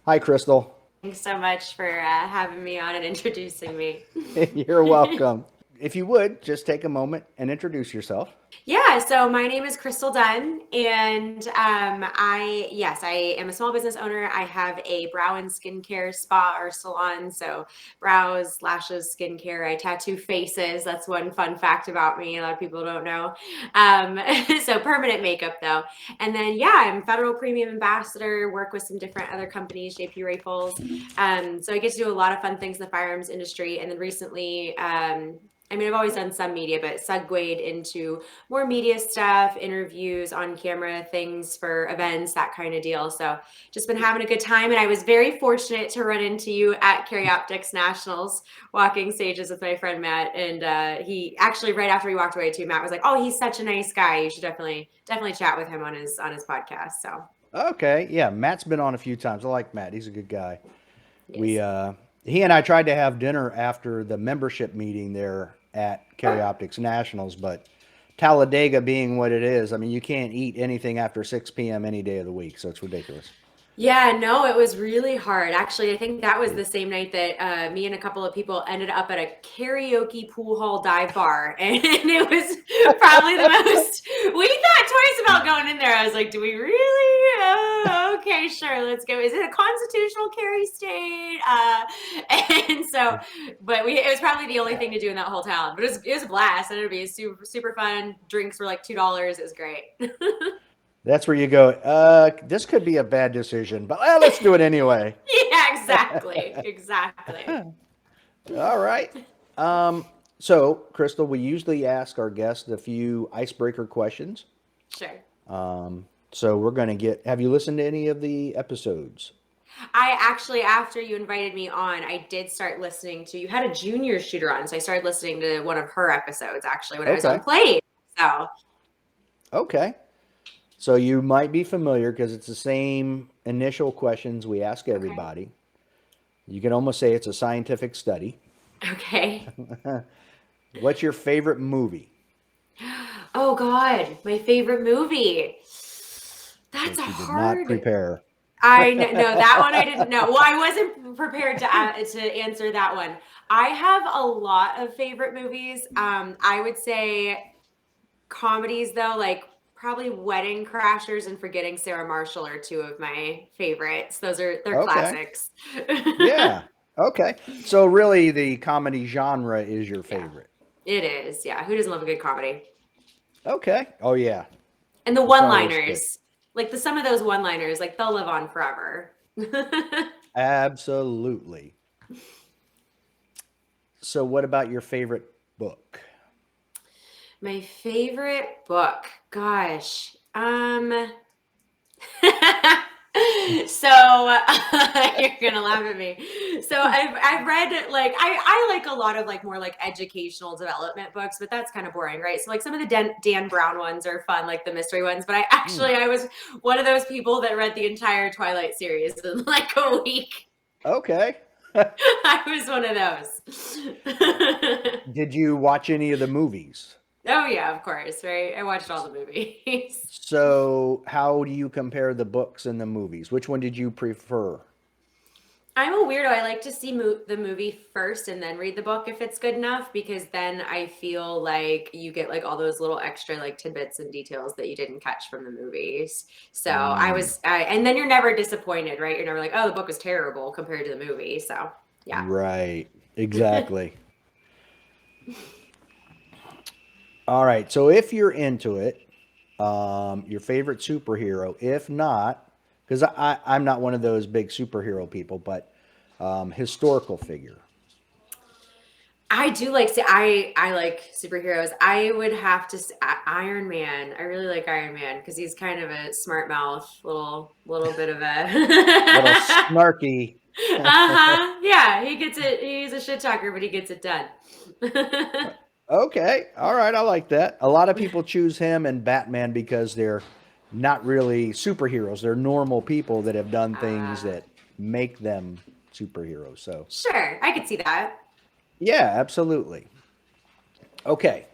Hi, Crystal. Thanks so much for having me on and introducing me. You're welcome. If you would, just take a moment and introduce yourself. Yeah, so my name is Krystal Dunn, and yes, I am a small business owner. I have a brow and skincare spa or salon, so brows, lashes, skincare. I tattoo faces. That's one fun fact about me. A lot of people don't know. Um, so permanent makeup though, and then yeah, I'm federal premium ambassador. Work with some different other companies, JP Rifles. So I get to do a lot of fun things in the firearms industry, and then recently. I mean, I've always done some media, but segued into more media stuff, interviews, on camera things for events, that kind of deal. So just been having a good time. And I was very fortunate to run into you at Optics Nationals, walking stages with my friend Matt. And he actually, right after he walked away too, Matt was like, "Oh, he's such a nice guy. You should definitely chat with him on his podcast." So Okay, yeah, Matt's been on a few times. I like Matt. He's a good guy. We yes. he and I tried to have dinner after the membership meeting there at Optics Nationals, but Talladega being what it is, I mean, you can't eat anything after 6 p.m. any day of the week, so it's ridiculous. Yeah, no, it was really hard. Actually, I think that was the same night that me and a couple of people ended up at a karaoke pool hall dive bar. And it was probably the most, we thought twice about going in there. I was like, do we really? Okay, sure, let's go. Is it a constitutional carry state? And so, but it was probably the only thing to do in that whole town. But it was a blast. And it'd be super, super fun. Drinks were like $2. It was great. That's where you go, this could be a bad decision, but let's do it anyway. Yeah, exactly. Exactly. All right. Um, so, Crystal, we usually ask our guests a few icebreaker questions. Sure. So we're going to have you listened to any of the episodes? I actually, after you invited me on, I did start listening to, you had a junior shooter on. So I started listening to one of her episodes actually when I was on Okay. Play. So, Okay. So you might be familiar because it's the same initial questions we ask okay. everybody. You can almost say it's a scientific study. Okay. What's your favorite movie? Oh God, my favorite movie. That's a Since you did not hard. prepare. I know no, that one I didn't know. Well, I wasn't prepared to answer that one. I have a lot of favorite movies. I would say comedies though, like probably Wedding Crashers and Forgetting Sarah Marshall are two of my favorites. They're Okay. classics. Yeah. Okay. So really the comedy genre is your Yeah, favorite. it is. Yeah, who doesn't love a good comedy? Okay. Oh yeah. And the It's always good. one-liners, like some of those one-liners, like they'll live on forever. Absolutely. So what about your favorite book? My favorite book, gosh. So you're gonna laugh at me. So I've read like I like a lot of like more like educational development books, but that's kind of boring, right? So like some of the Dan Brown ones are fun, like the mystery ones. But Hmm. I was one of those people that read the entire Twilight series in like a week. Okay. I was one of those. Did you watch any of the movies? Oh yeah, of course, right? I watched all the movies. So, how do you compare the books and the movies? Which one did you prefer? I'm a weirdo. I like to see the movie first and then read the book if it's good enough because then I feel like you get like all those little extra like tidbits and details that you didn't catch from the movies. So Mm, and then you're never disappointed, right? You're never like, oh, the book was terrible compared to the movie. So yeah. right. Exactly. All right. So, if you're into it, your favorite superhero, if not, because I'm not one of those big superhero people, but historical figure. I do like I like superheroes. I would have to Iron Man. I really like Iron Man because he's kind of a smart mouth, little bit of Little a snarky. Uh-huh. Yeah, he gets it. He's a shit talker, but he gets it done. Okay. All right. I like that. A lot of people choose him and Batman because they're not really superheroes. They're normal people that have done things uh, that make them superheroes. So, sure, I could see that. yeah, absolutely. Okay.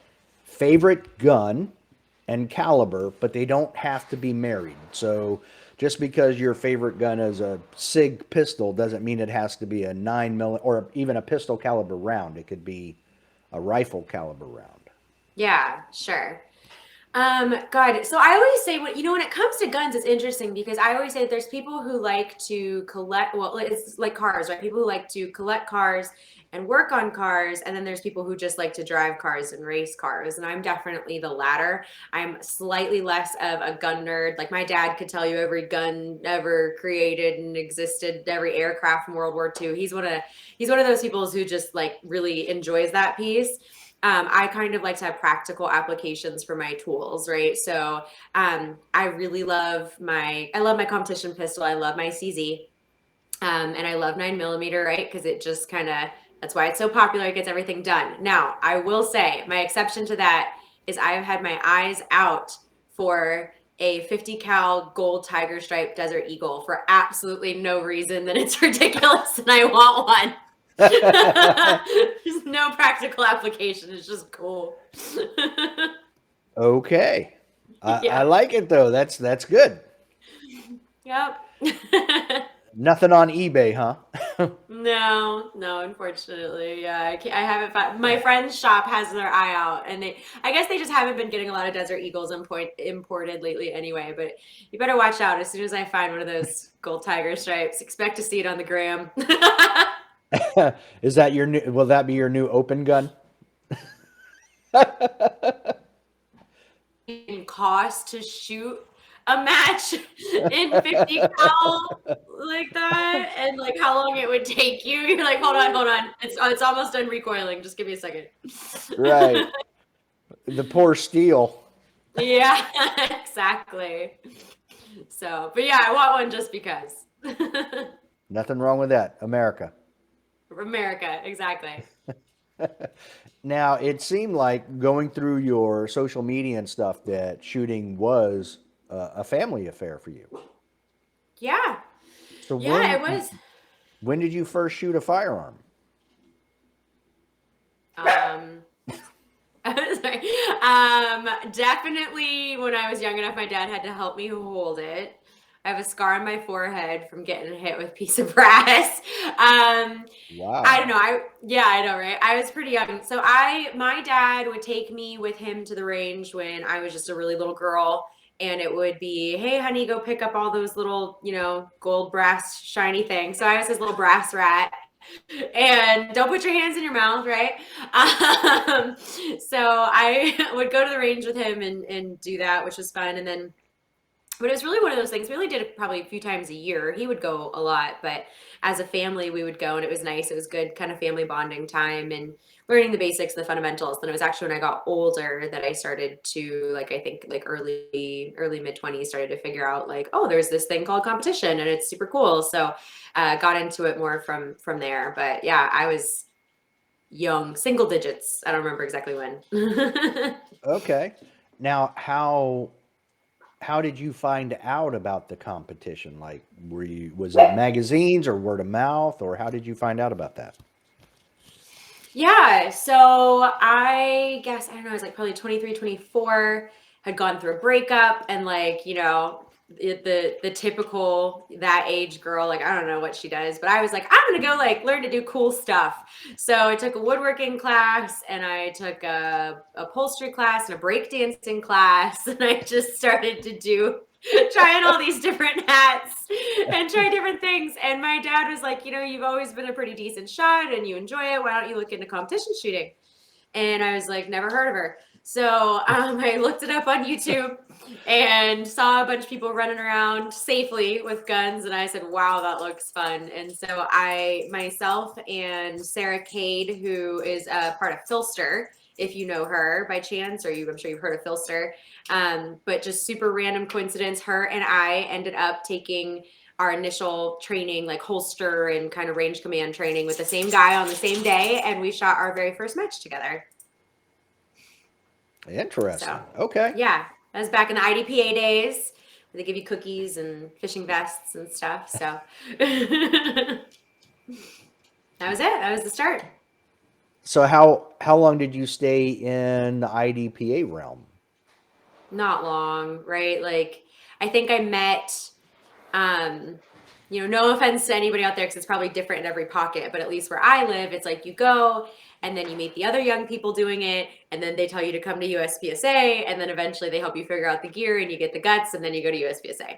Favorite gun and caliber, but they don't have to be married. So, just because your favorite gun is a SIG pistol doesn't mean it has to be a 9 mm or even a pistol caliber round. It could be a rifle caliber round. Yeah, sure. God. So I always say when it comes to guns, it's interesting because I always say that there's people who like to collect, well, it's like cars, right? People who like to collect cars and work on cars, and then there's people who just like to drive cars and race cars. And I'm definitely the latter. I'm slightly less of a gun nerd. Like my dad could tell you every gun ever created and existed, every aircraft from World War II. He's one of those people who just like really enjoys that piece. I kind of like to have practical applications for my tools, right? So I really I love my competition pistol. I love my CZ, and I love 9 mm, right? Because it just kind of that's why it's so popular. It gets everything done. Now, I will say my exception to that is I have had my eyes out for a 50 cal gold tiger stripe Desert Eagle for absolutely no reason. That it's ridiculous, and I want one. There's no practical application. It's just cool. Okay. I Yeah. like it though. That's good. Yep. Nothing on eBay, huh? No, unfortunately. Yeah, I haven't found my friend's shop has their eye out, and I guess they just haven't been getting a lot of Desert Eagles imported lately anyway, but you better watch out. As soon as I find one of those gold tiger stripes, expect to see it on the gram. Is that your new, will that be your new open gun? Cost to shoot a match in 50 cal like that, and like how long it would take you. You're like, hold on. It's almost done recoiling. Just give me a second. Right. The poor steel. Yeah, exactly. So, but yeah, I want one just because. Nothing wrong with that. America. America, exactly. Now, it seemed like going through your social media and stuff that shooting was a family affair for you. Yeah. So Yeah, it was. when did you first shoot a firearm? Um, Sorry. Definitely when I was young enough, my dad had to help me hold it. I have a scar on my forehead from getting hit with a piece of brass. I don't Wow. know. I know, right? I was pretty young. So my dad would take me with him to the range when I was just a really little girl. And it would be, hey, honey, go pick up all those little, gold brass shiny things. So I was his little brass rat, and don't put your hands in your mouth, right? Um, so I would go to the range with him and do that, which was fun. And then, but it was really one of those things. We only did it probably a few times a year. He would go a lot, but as a family, we would go, and it was nice. It was good kind of family bonding time and learning the basics, the fundamentals. Then it was actually when I got older that I started to like, I think like early mid 20s, started to figure out like, oh, there's this thing called competition, and it's super cool. So got into it more from there. But yeah, I was young, single digits. I don't remember exactly when. Okay. Now, how did you find out about the competition? Like, was it magazines or word of mouth, or how did you find out about that? Yeah, so I guess I don't know, I was like probably 23, 24, had gone through a breakup, and like, the typical that age girl, like I don't know what she does, but I was like, I'm gonna go like learn to do cool stuff. So I took a woodworking class, and I took a upholstery class and a breakdancing class, and I just started to do trying all these different hats and try different things. And my dad was like, you've always been a pretty decent shot and you enjoy it. Why don't you look into competition shooting? And I was like, never heard of her. So I looked it up on YouTube and saw a bunch of people running around safely with guns. And I said, wow, that looks fun. And so myself and Sarah Cade, who is a part of Filster, if you know her by chance, I'm sure you've heard of Filster. But just super random coincidence, her and I ended up taking our initial training, like holster and kind of range command training, with the same guy on the same day, and we shot our very first match together. Interesting. So Okay. yeah, that was back in the IDPA days, where they give you cookies and fishing vests and stuff. So that was it. That was the start. So how long did you stay in the IDPA realm? Not long, right? Like I think I met Um, no offense to anybody out there because it's probably different in every pocket, but at least where I live, it's like you go and then you meet the other young people doing it, and then they tell you to come to USPSA, and then eventually they help you figure out the gear and you get the guts, and then you go to USPSA.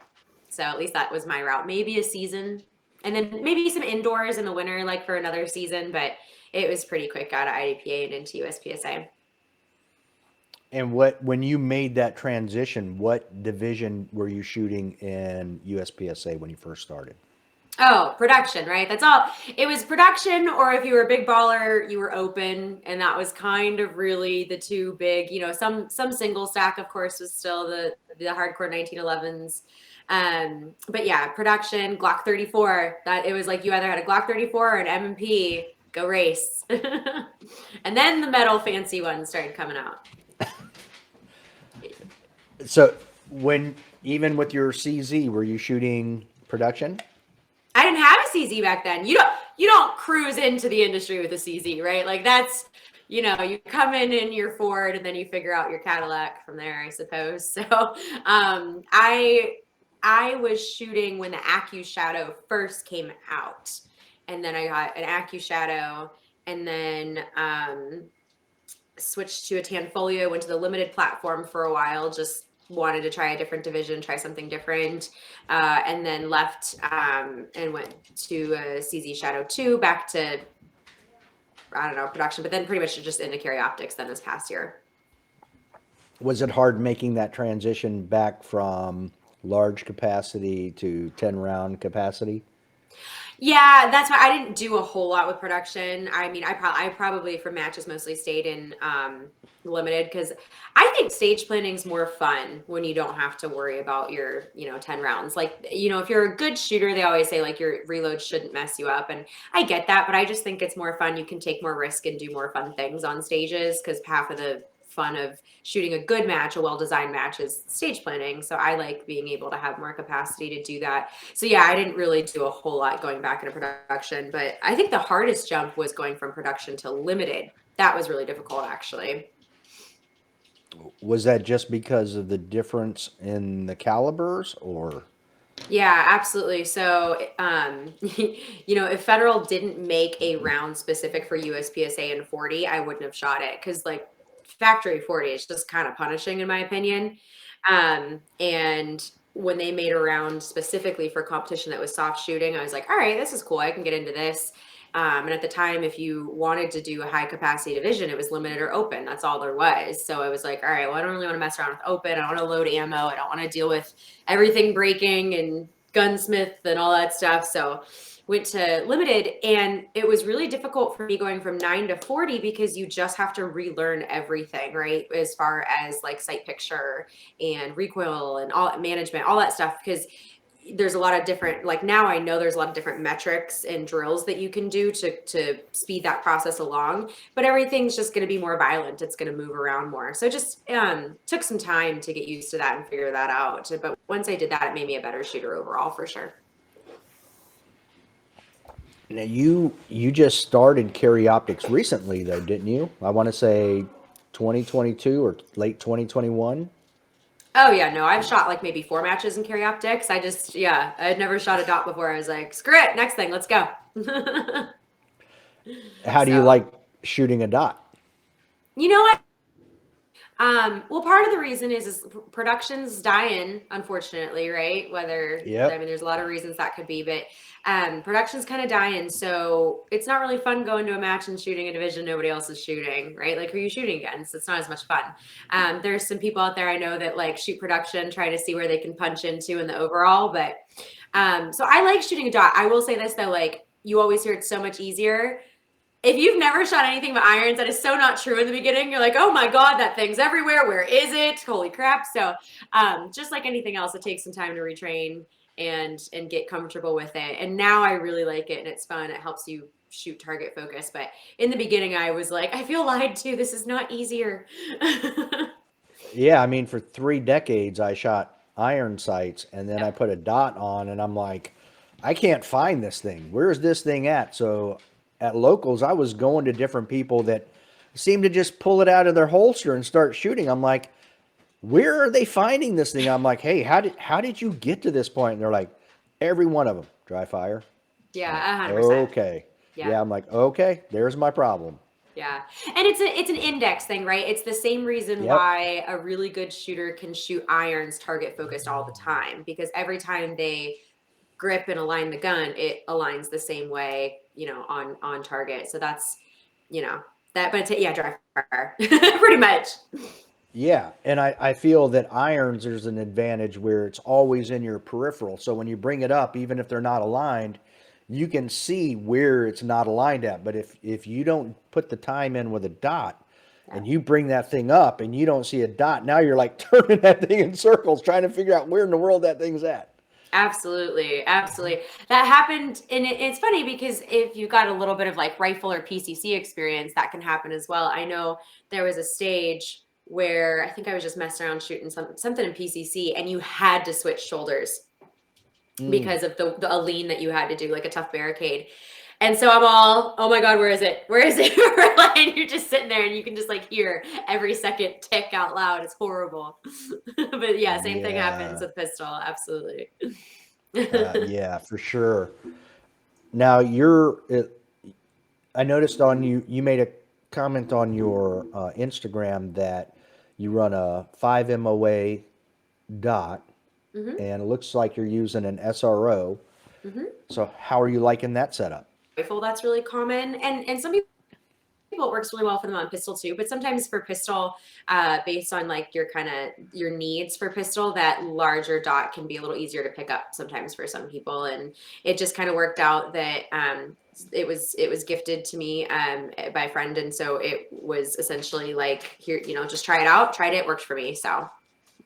So at least that was my route. Maybe a season, and then maybe some indoors in the winter, like for another season, but it was pretty quick out of IDPA and into USPSA. And when you made that transition, what division were you shooting in USPSA when you first started? Oh, production, right? That's all. It was production, or if you were a big baller, you were open, and that was kind of really the two big. Some single stack, of course, was still the hardcore 1911s. But yeah, production, Glock 34. That it was like you either had a Glock 34 or an M&P. Go race, and then the metal fancy ones started coming out. So when even with your CZ, were you shooting production? I didn't have a CZ back then. You don't cruise into the industry with a CZ, right? Like that's, you come in your Ford and then you figure out your Cadillac from there, I suppose. So I was shooting when the AccuShadow first came out. And then I got an AccuShadow and then switched to a Tanfolio, went to the limited platform for a while, just wanted to try a different division, try something different, and then left and went to a CZ Shadow 2, back to, I don't know, production, but then pretty much just into carry optics then this past year. Was it hard making that transition back from large capacity to 10 round capacity? Yeah, that's why I didn't do a whole lot with production. I mean, I probably for matches mostly stayed in limited because I think stage planning is more fun when you don't have to worry about your 10 rounds. Like, if you're a good shooter, they always say like your reload shouldn't mess you up, and I get that, but I just think it's more fun. You can take more risk and do more fun things on stages because half of the fun of shooting a good match, a well-designed match, is stage planning. So I like being able to have more capacity to do that. So yeah, I didn't really do a whole lot going back into production, but I think the hardest jump was going from production to limited. That was really difficult, actually. Was that just because of the difference in the calibers or? Yeah, absolutely. So, if Federal didn't make a round specific for USPSA and 40, I wouldn't have shot it because, like, factory 40 is just kind of punishing, in my opinion. And when they made a round specifically for competition that was soft shooting, I was like, all right, this is cool. I can get into this. And at the time, if you wanted to do a high capacity division, it was limited or open. That's all there was. So I was like, all right, well, I don't really want to mess around with open. I don't want to load ammo. I don't want to deal with everything breaking and gunsmith and all that stuff. So went to limited, and it was really difficult for me going from 9 to 40 because you just have to relearn everything, right? As far as like sight picture and recoil and all management, all that stuff, because there's a lot of different, like now I know there's a lot of different metrics and drills that you can do to speed that process along, but everything's just going to be more violent. It's going to move around more. So it just took some time to get used to that and figure that out. But once I did that, it made me a better shooter overall for sure. Now you just started carry optics recently though, didn't you? I want to say 2022 or late 2021. Oh yeah, no, I've shot like maybe 4 matches in carry optics. I had never shot a dot before. I was like, screw it, next thing, let's go. How do you So, like shooting a dot? you know what? Well, part of the reason is production's dying, unfortunately, right? I Yep. mean, there's a lot of reasons that could be, but production's kind of dying. So it's not really fun going to a match and shooting a division nobody else is shooting, right? Like, who are you shooting against? It's not as much fun. There's some people out there I know that like shoot production, try to see where they can punch into in the overall, but so I like shooting a dot. I will say this though, like you always hear it's so much easier. If you've never shot anything but irons, that is so not true in the beginning. You're like, oh my God, that thing's everywhere. Where is it? Holy crap. So just like anything else, it takes some time to retrain and get comfortable with it. And now I really like it and it's fun. It helps you shoot target focus. But in the beginning, I was like, I feel lied to. This is not easier. Yeah, I mean for 3 decades I shot iron sights and then I put a dot on and I'm like, I can't find this thing. Where's this thing at? So at locals I was going to different people that seemed to just pull it out of their holster and start shooting. I'm like, where are they finding this thing? I'm like, hey, how did you get to this point? And they're like, Every one of them, dry fire. I'm like, Yeah, 100%. okay. Yeah. Yeah, I'm like, okay, there's my problem. Yeah. And it's an index thing, right? It's the same reason Yep. why a really good shooter can shoot irons target focused all the time, because every time they grip and align the gun, it aligns the same way, on target. So that's, you know, that, but yeah, dry fire. Pretty much. Yeah, and I feel that irons, there's an advantage where it's always in your peripheral. So when you bring it up, even if they're not aligned, you can see where it's not aligned at. But if you don't put the time in with a dot Yeah. and you bring that thing up and you don't see a dot, now you're like turning that thing in circles trying to figure out where in the world that thing's at. Absolutely, absolutely. That happened, and it's funny because if you got a little bit of like rifle or PCC experience, that can happen as well. I know there was a stage where I think I was just messing around shooting something in PCC, and you had to switch shoulders Mm. because of the lean that you had to do, like a tough barricade. And so I'm all, oh my God, where is it? Where is it? And you're just sitting there and you can just like hear every second tick out loud. It's horrible. But yeah, same thing happens Yeah, with pistol. Absolutely. yeah, for sure. Now I noticed on you, you made a comment on your Instagram that you run a 5 MOA dot, Hmm. and it looks like you're using an SRO. Hmm. So how are you liking that setup? Rifle, that's really common. And some people it works really well for them on pistol too, but sometimes for pistol, based on like your kind of your needs for pistol, that larger dot can be a little easier to pick up sometimes for some people. And it just kind of worked out that it was gifted to me by a friend, and so it was essentially like, here, just try it out. Tried it, worked for me. So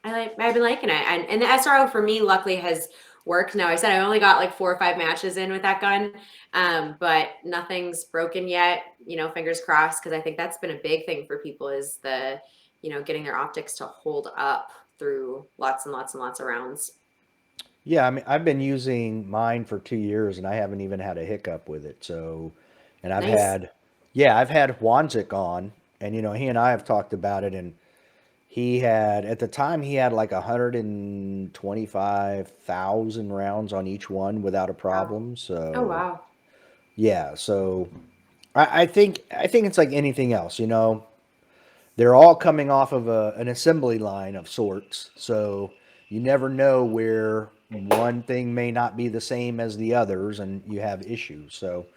I've been liking it, and the SRO for me luckily has worked. Now I said I only got like 4 or 5 matches in with that gun, but nothing's broken yet. Fingers crossed, because I think that's been a big thing for people is the getting their optics to hold up through lots and lots and lots of rounds. Yeah, I mean, I've been using mine for 2 years and I haven't even had a hiccup with it. So, and Nice. I've had Wanzik on, and he and I have talked about it, and he had, at the time, he had like 125,000 rounds on each one without a Wow. problem. Oh So, wow. yeah, so I think it's like anything else, they're all coming off of an assembly line of sorts. So you never know where one thing may not be the same as the others and you have issues. So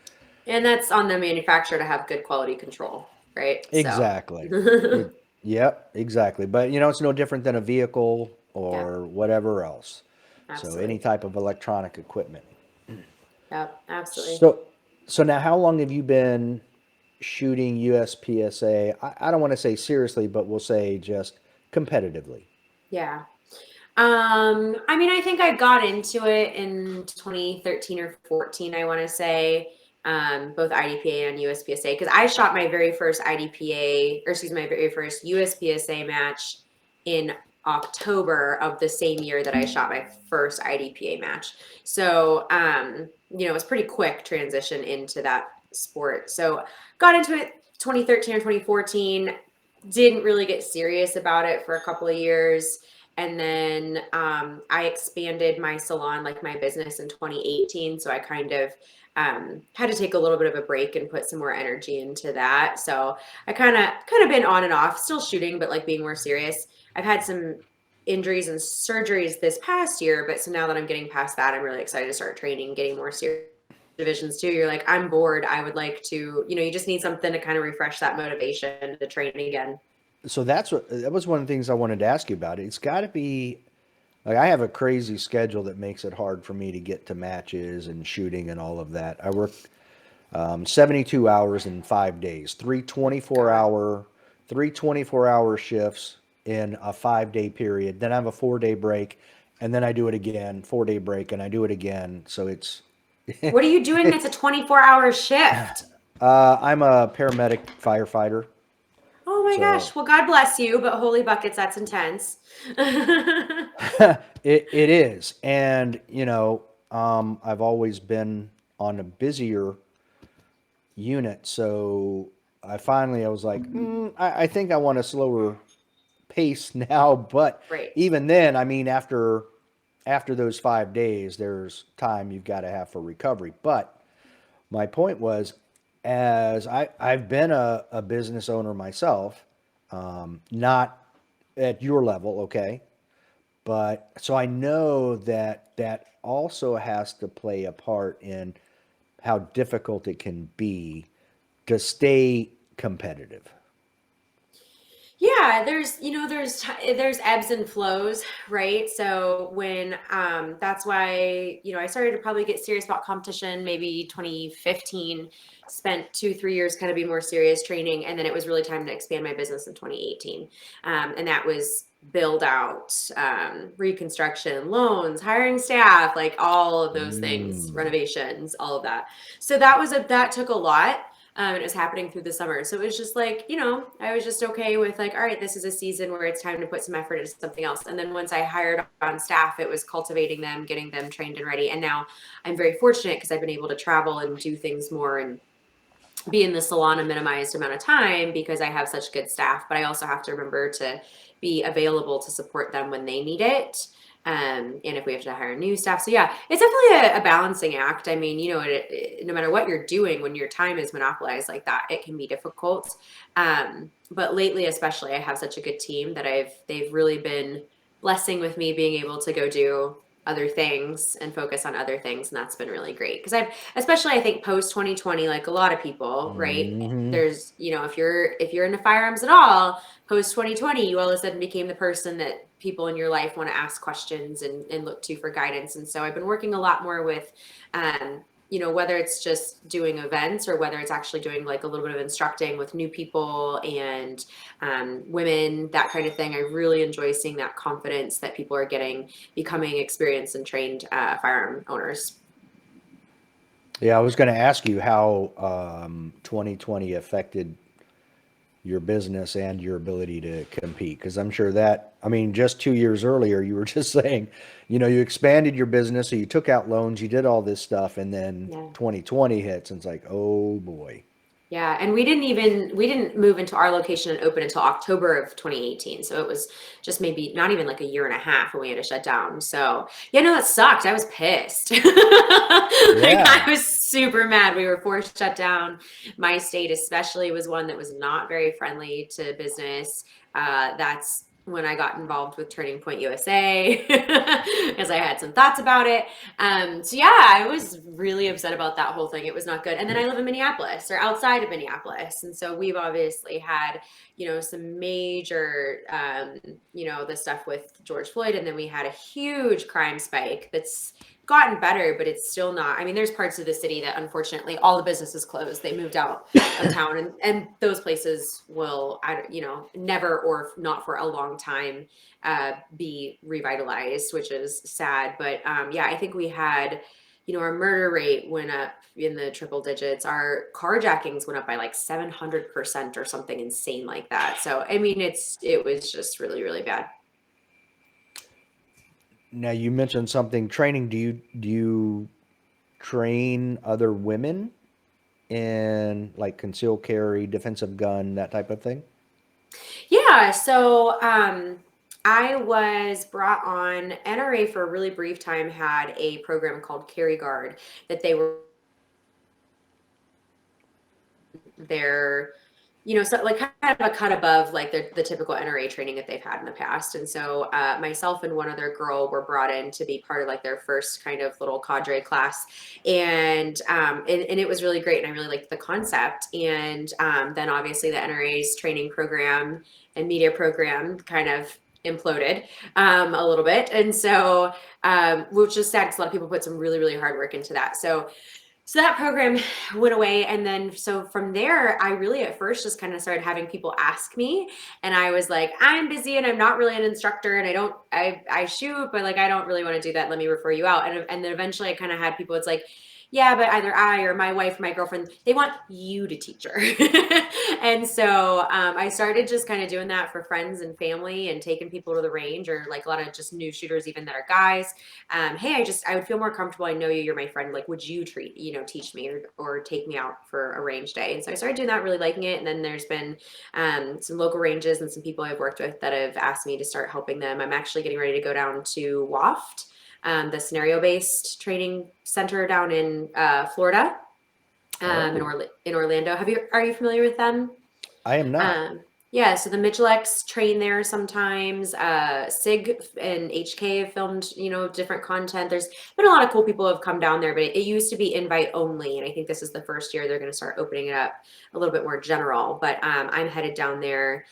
And that's on the manufacturer to have good quality control, right? So exactly. It, yep, exactly. But it's no different than a vehicle yeah, or whatever else. So any absolutely. type of electronic equipment. Yeah, absolutely. So so now how long have you been shooting USPSA? I don't want to say seriously, but we'll say just competitively. Yeah. I mean, I think I got into it in 2013 or 14, I want to say, both IDPA and USPSA, because I shot my very first IDPA, or excuse me, my very first USPSA match in October of the same year that I shot my first IDPA match. So, it was pretty quick transition into that sport. So got into it 2013 or 2014, didn't really get serious about it for a couple of years, and then I expanded my salon, like my business, in 2018. So I kind of had to take a little bit of a break and put some more energy into that. So I kind of been on and off, still shooting, but like being more serious. I've had some injuries and surgeries this past year, but so now that I'm getting past that, I'm really excited to start training, getting more serious divisions too. You're like, I'm bored. I would like to, you just need something to kind of refresh that motivation to train again. So that was one of the things I wanted to ask you about. It's got to be like I have a crazy schedule that makes it hard for me to get to matches and shooting and all of that. I work 72 hours in 5 days, God. three 24-hour shifts in a 5 day period. Then I have a 4 day break, and then I do it again, 4 day break, and I do it again. So it's What are you doing that's a 24-hour shift? I'm a paramedic firefighter. Oh my So gosh. Well, God bless you, but holy buckets, that's intense. it is. And, I've always been on a busier unit. So I was like, I think I want a slower pace now. But Right. even then, I mean, after after those 5 days, there's time you've got to have for recovery. But my point was, as I've been a business owner myself, not at your level, okay? But so I know that that also has to play a part in how difficult it can be to stay competitive. Yeah, there's ebbs and flows, right? So when that's why, I started to probably get serious about competition maybe 2015, spent 2, 3 years kind of being more serious training, and then it was really time to expand my business in 2018. And that was build out, reconstruction, loans, hiring staff, like all of those things, Mm. renovations, all of that. So that took a lot. And it was happening through the summer. So it was just like, I was just okay with like, all right, this is a season where it's time to put some effort into something else. And then once I hired on staff, it was cultivating them, getting them trained and ready. And now I'm very fortunate because I've been able to travel and do things more and be in the salon a minimized amount of time because I have such good staff, but I also have to remember to be available to support them when they need it. And if we have to hire new staff. So yeah, it's definitely a balancing act. I mean, no matter what you're doing, when your time is monopolized like that, it can be difficult. But lately, especially, I have such a good team that they've really been blessing with me being able to go do other things and focus on other things. And that's been really great. Because especially I think post 2020, like a lot of people, right? Hmm. There's, if you're into firearms at all, post 2020, you all of a sudden became the person that people in your life want to ask questions and look to for guidance. And so I've been working a lot more with, whether it's just doing events or whether it's actually doing like a little bit of instructing with new people and women, that kind of thing. I really enjoy seeing that confidence that people are getting, becoming experienced and trained firearm owners. Yeah, I was going to ask you how 2020 affected your business and your ability to compete. Because I'm sure that, I mean, just 2 years earlier, you were just saying, you expanded your business, so you took out loans, you did all this stuff, and then Yeah. 2020 hits, and it's like, oh boy. Yeah, and we didn't move into our location and open until October of 2018. So it was just maybe not even like a year and a half when we had to shut down. So yeah, no, that sucked. I was pissed. Like I Yeah. was super mad. We were forced shut down. My state especially was one that was not very friendly to business. That's when I got involved with Turning Point USA because I had some thoughts about it. So yeah, I was really upset about that whole thing. It was not good. And then I live in Minneapolis or outside of Minneapolis. And so we've obviously had, some major, the stuff with George Floyd. And then we had a huge crime spike that's gotten better, but it's still not. I mean, there's parts of the city that unfortunately all the businesses closed. They moved out of town and those places will, never or not for a long time be revitalized, which is sad. But yeah, I think we had, our murder rate went up in the triple digits. Our carjackings went up by like 700% or something insane like that. So I mean, it was just really, really bad. Now you mentioned something training. Do you train other women in like concealed carry, defensive gun, that type of thing? Yeah, so I was brought on. NRA for a really brief time had a program called Carry Guard that they were there, so like kind of a cut above like the typical NRA training that they've had in the past. And so myself and one other girl were brought in to be part of like their first kind of little cadre class. And it was really great. And I really liked the concept. And then obviously the NRA's training program and media program kind of imploded a little bit. And so, which is sad because a lot of people put some really, really hard work into that. So that program went away. And then, so from there, I really at first just kind of started having people ask me. And I was like, I'm busy and I'm not really an instructor and I shoot, but like, I don't really want to do that. Let me refer you out. And then eventually I kind of had people, it's like, yeah, but either I or my wife, or my girlfriend, they want you to teach her. And so I started just kind of doing that for friends and family and taking people to the range or like a lot of just new shooters, even that are guys. Hey, I would feel more comfortable. I know you, you're my friend. Like, would you teach me or take me out for a range day? And so I started doing that, really liking it. And then there's been some local ranges and some people I've worked with that have asked me to start helping them. I'm actually getting ready to go down to WAFT the scenario-based training center down in Florida, Oh, in Orlando. Are you familiar with them? I am not. Um, yeah, so the Mitchellecks train there sometimes. Sig and HK have filmed, different content. There's been a lot of cool people who have come down there, but it used to be invite only, and I think this is the first year they're going to start opening it up a little bit more general. But I'm headed down there.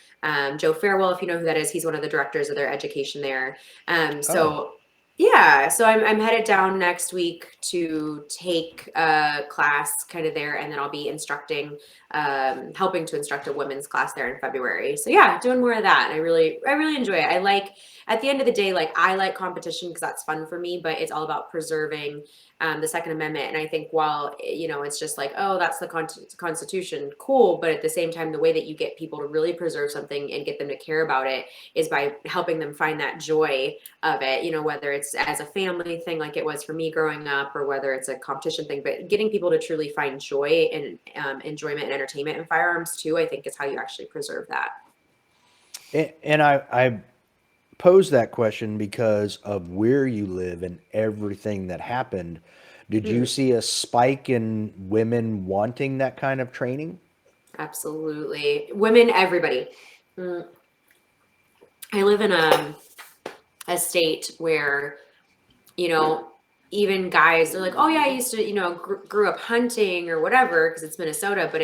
Joe Farewell, if you know who that is, he's one of the directors of their education there. Oh, So yeah, so I'm headed down next week to take a class kind of there, and then I'll be helping to instruct a women's class there in February. So yeah, doing more of that. And I really enjoy it. I like, at the end of the day, like I like competition because that's fun for me, but it's all about preserving the Second Amendment. And I think while, it's just like, oh, that's the Constitution, cool. But at the same time, the way that you get people to really preserve something and get them to care about it is by helping them find that joy of it, whether it's as a family thing like it was for me growing up, or whether it's a competition thing, but getting people to truly find joy and enjoyment and entertainment in firearms too, I think is how you actually preserve that. and I pose that question because of where you live and everything that happened. Did you Mm, see a spike in women wanting that kind of training? absolutely. Women, everybody. Mm, I live in a state where, you know, even guys, they're like, oh yeah, I used to, grew up hunting or whatever, because it's Minnesota, but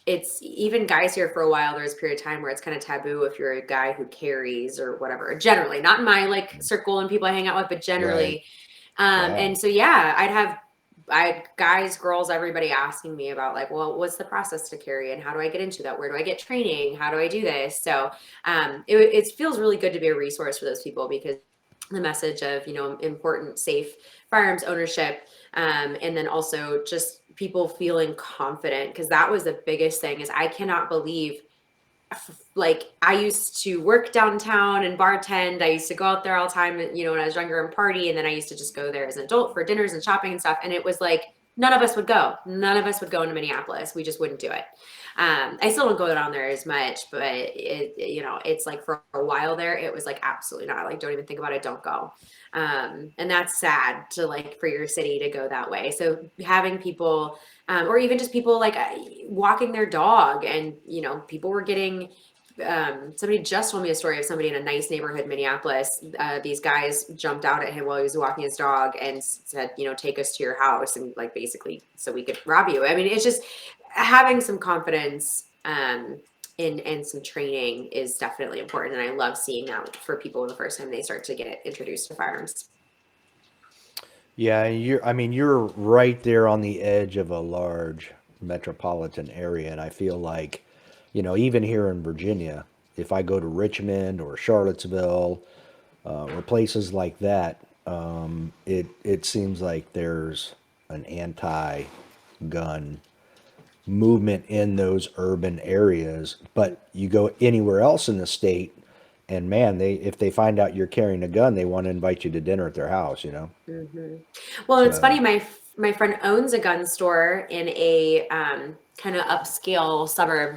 it's even guys here for a while. There's a period of time where it's kind of taboo if you're a guy who carries or whatever. Generally, not in my like circle and people I hang out with, but Right. generally. Wow. And so yeah, I had guys, girls, everybody asking me about like, well, what's the process to carry and how do I get into that? Where do I get training? How do I do this? So it feels really good to be a resource for those people, because the message of, important, safe firearms ownership, and then also just people feeling confident, because that was the biggest thing. Is I cannot believe, like, I used to work downtown and bartend. I used to go out there all the time, when I was younger, and party. And then I used to just go there as an adult for dinners and shopping and stuff. And it was like, none of us would go. None of us would go into Minneapolis. We just wouldn't do it. I still don't go down there as much, but it's like for a while there, it was like, absolutely not. Like, don't even think about it. Don't go. And that's sad to like for your city to go that way. So having people, or even just people like walking their dog, and people were getting, somebody just told me a story of somebody in a nice neighborhood in Minneapolis. These guys jumped out at him while he was walking his dog and said, take us to your house, and like basically so we could rob you. I mean, it's just having some confidence, and some training is definitely important. And I love seeing that for people the first time they start to get introduced to firearms. Yeah, I mean, you're right there on the edge of a large metropolitan area, and I feel like, even here in Virginia, if I go to Richmond or Charlottesville, or places like that, it seems like there's an anti-gun movement in those urban areas. But you go anywhere else in the state, and man, they if they find out you're carrying a gun, they want to invite you to dinner at their house. Hmm. Well, it's funny. So, My friend owns a gun store in a kind of upscale suburb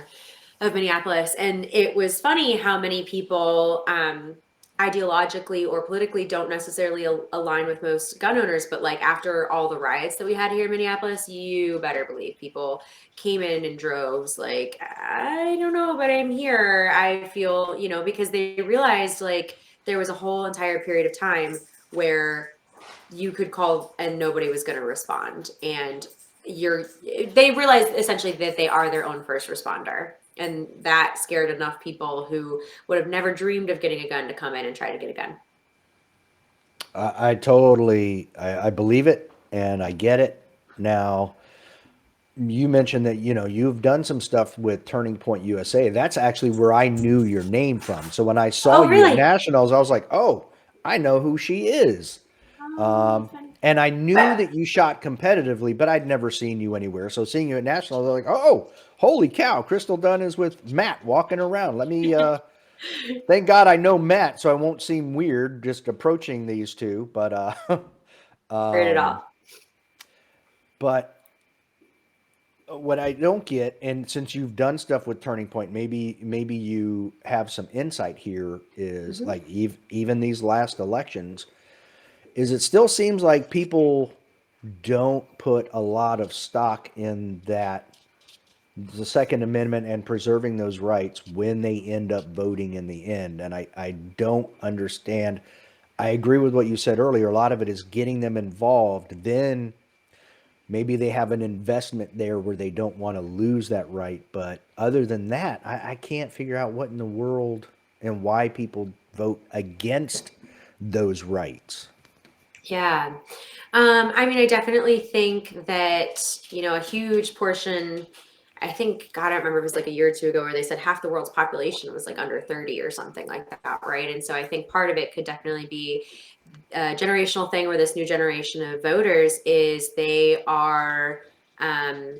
of Minneapolis, and it was funny how many people, ideologically or politically, don't necessarily align with most gun owners. But like after all the riots that we had here in Minneapolis, you better believe people came in droves. Like, I don't know, but I'm here. I feel, because they realized like there was a whole entire period of time where you could call and nobody was going to respond. And they realized essentially that they are their own first responder. And that scared enough people who would have never dreamed of getting a gun to come in and try to get a gun. I totally I believe it and I get it. Now, you mentioned that you've done some stuff with Turning Point USA. That's actually where I knew your name from. So when I saw Oh, you at really? nationals, I was like, "Oh, I know who she is." Oh, that's funny. And I knew that you shot competitively, but I'd never seen you anywhere. So seeing you at nationals, I was like, "Oh, holy cow! Krystal Dunn is with Matt walking around. Let me thank God I know Matt, so I won't seem weird just approaching these two." Heard it all. But what I don't get, and since you've done stuff with Turning Point, maybe you have some insight here. Is Hmm. like even these last elections, is it still seems like people don't put a lot of stock in that the Second Amendment and preserving those rights when they end up voting in the end. And I don't understand. I agree with what you said earlier. A lot of it is getting them involved. Then maybe they have an investment there where they don't want to lose that right. But other than that, I can't figure out what in the world and why people vote against those rights. Yeah. I mean, I definitely think that, a huge portion, I think, God, I don't remember if it was like a year or two ago where they said half the world's population was like under 30 or something like that, right? And so I think part of it could definitely be a generational thing where this new generation of voters is they are, um,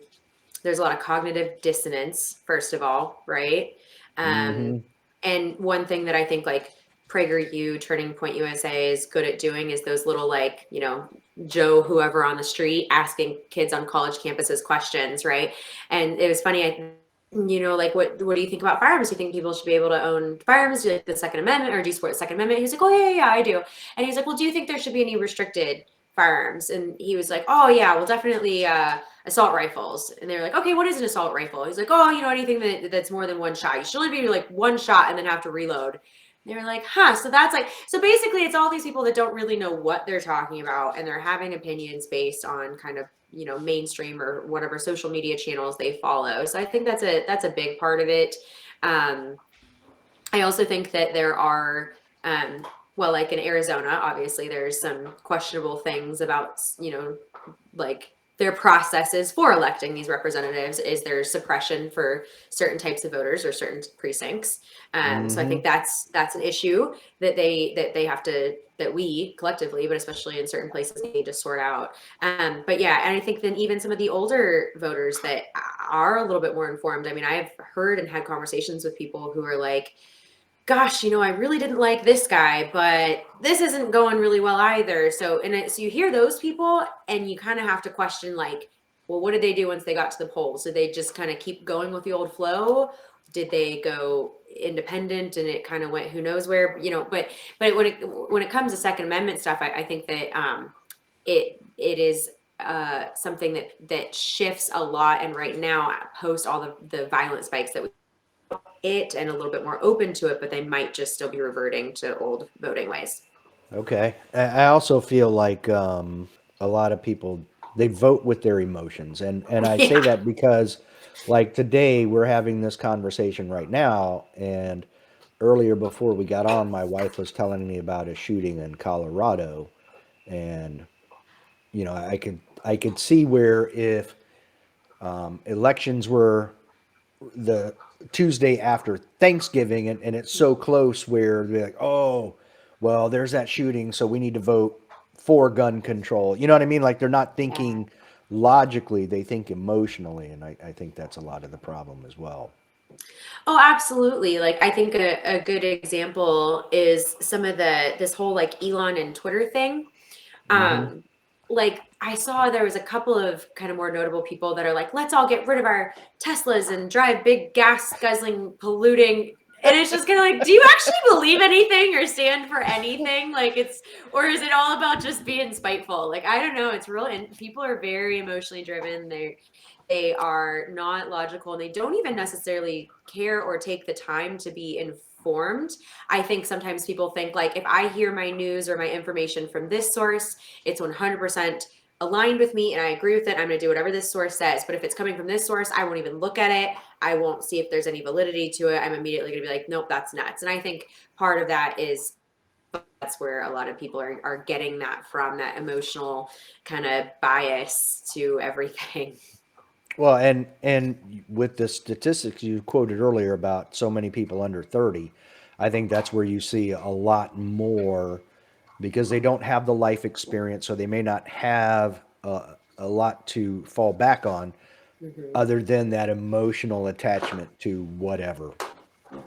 there's a lot of cognitive dissonance, first of all, right? Um, Mm-hmm. and one thing that I think like PragerU, Turning Point USA is good at doing is those little like, Joe whoever on the street asking kids on college campuses questions, right? And it was funny, like what do you think about firearms? Do you think people should be able to own firearms? Do you like the Second Amendment or do you support the Second Amendment? He's like, oh yeah, I do. And he's like, well, do you think there should be any restricted firearms? And he was like, oh yeah, well definitely assault rifles. And they're like, okay, what is an assault rifle? He's like, oh, anything that's more than one shot. You should only be like one shot and then have to reload. They were like, huh, so that's like, so basically it's all these people that don't really know what they're talking about and they're having opinions based on kind of, mainstream or whatever social media channels they follow. So I think that's a big part of it. Um, I also think that there are, well, like in Arizona, obviously there's some questionable things about, like their processes for electing these representatives. Is there suppression for certain types of voters or certain precincts? So I Mm-hmm. think that's an issue that they have to, that we collectively, but especially in certain places, need to sort out. But yeah, and I think then even some of the older voters that are a little bit more informed. I mean, I've heard and had conversations with people who are like, gosh, I really didn't like this guy, but this isn't going really well either. So, so you hear those people and you kind of have to question like, well, what did they do once they got to the polls? Did they just kind of keep going with the old flow? Did they go independent and it kind of went who knows where, but when it comes to Second Amendment stuff, I think that it is something that shifts a lot. And right now, post all the violent spikes that and a little bit more open to it, but they might just still be reverting to old voting ways. Okay. I also feel like a lot of people they vote with their emotions, and I say Yeah. that because, like today, we're having this conversation right now, and earlier before we got on, my wife was telling me about a shooting in Colorado, and I could see where if elections were the Tuesday after Thanksgiving, and it's so close where they're like, oh, well, there's that shooting, so we need to vote for gun control. You know what I mean? Like they're not Yeah. thinking logically, they think emotionally, and I think that's a lot of the problem as well. Oh, absolutely. Like I think a good example is some of this whole like Elon and Twitter thing. Hmm. Um, like I saw there was a couple of kind of more notable people that are like, let's all get rid of our Teslas and drive big gas guzzling, polluting. And it's just kind of like, do you actually believe anything or stand for anything? Like or is it all about just being spiteful? Like, I don't know. It's real. And people are very emotionally driven. They are not logical and they don't even necessarily care or take the time to be informed. I think sometimes people think like if I hear my news or my information from this source, it's 100% aligned with me and I agree with it. I'm going to do whatever this source says. But if it's coming from this source, I won't even look at it. I won't see if there's any validity to it. I'm immediately going to be like, nope, that's nuts. And I think part of that is that's where a lot of people are getting that from, that emotional kind of bias to everything. Well, and with the statistics you quoted earlier about so many people under 30, I think that's where you see a lot more because they don't have the life experience, so they may not have a lot to fall back on Mhm. other than that emotional attachment to whatever.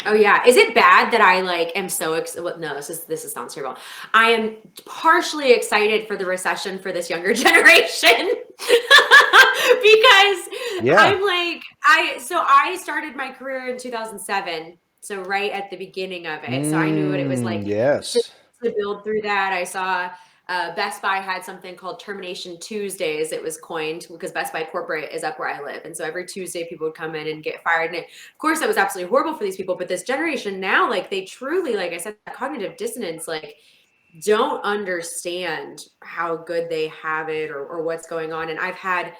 Oh yeah. Is it bad that I like am so well, no, this is sounds terrible. I am partially excited for the recession for this younger generation because Yeah. I'm like I started my career in 2007, so right at the beginning of it. So I knew what it was like to, Yes. to build through that. I saw Best Buy had something called Termination Tuesdays. It was coined because Best Buy corporate is up where I live. And so every Tuesday people would come in and get fired. And of course, that was absolutely horrible for these people. But this generation now, like they truly, like I said, cognitive dissonance, like don't understand how good they have it or what's going on. And I've had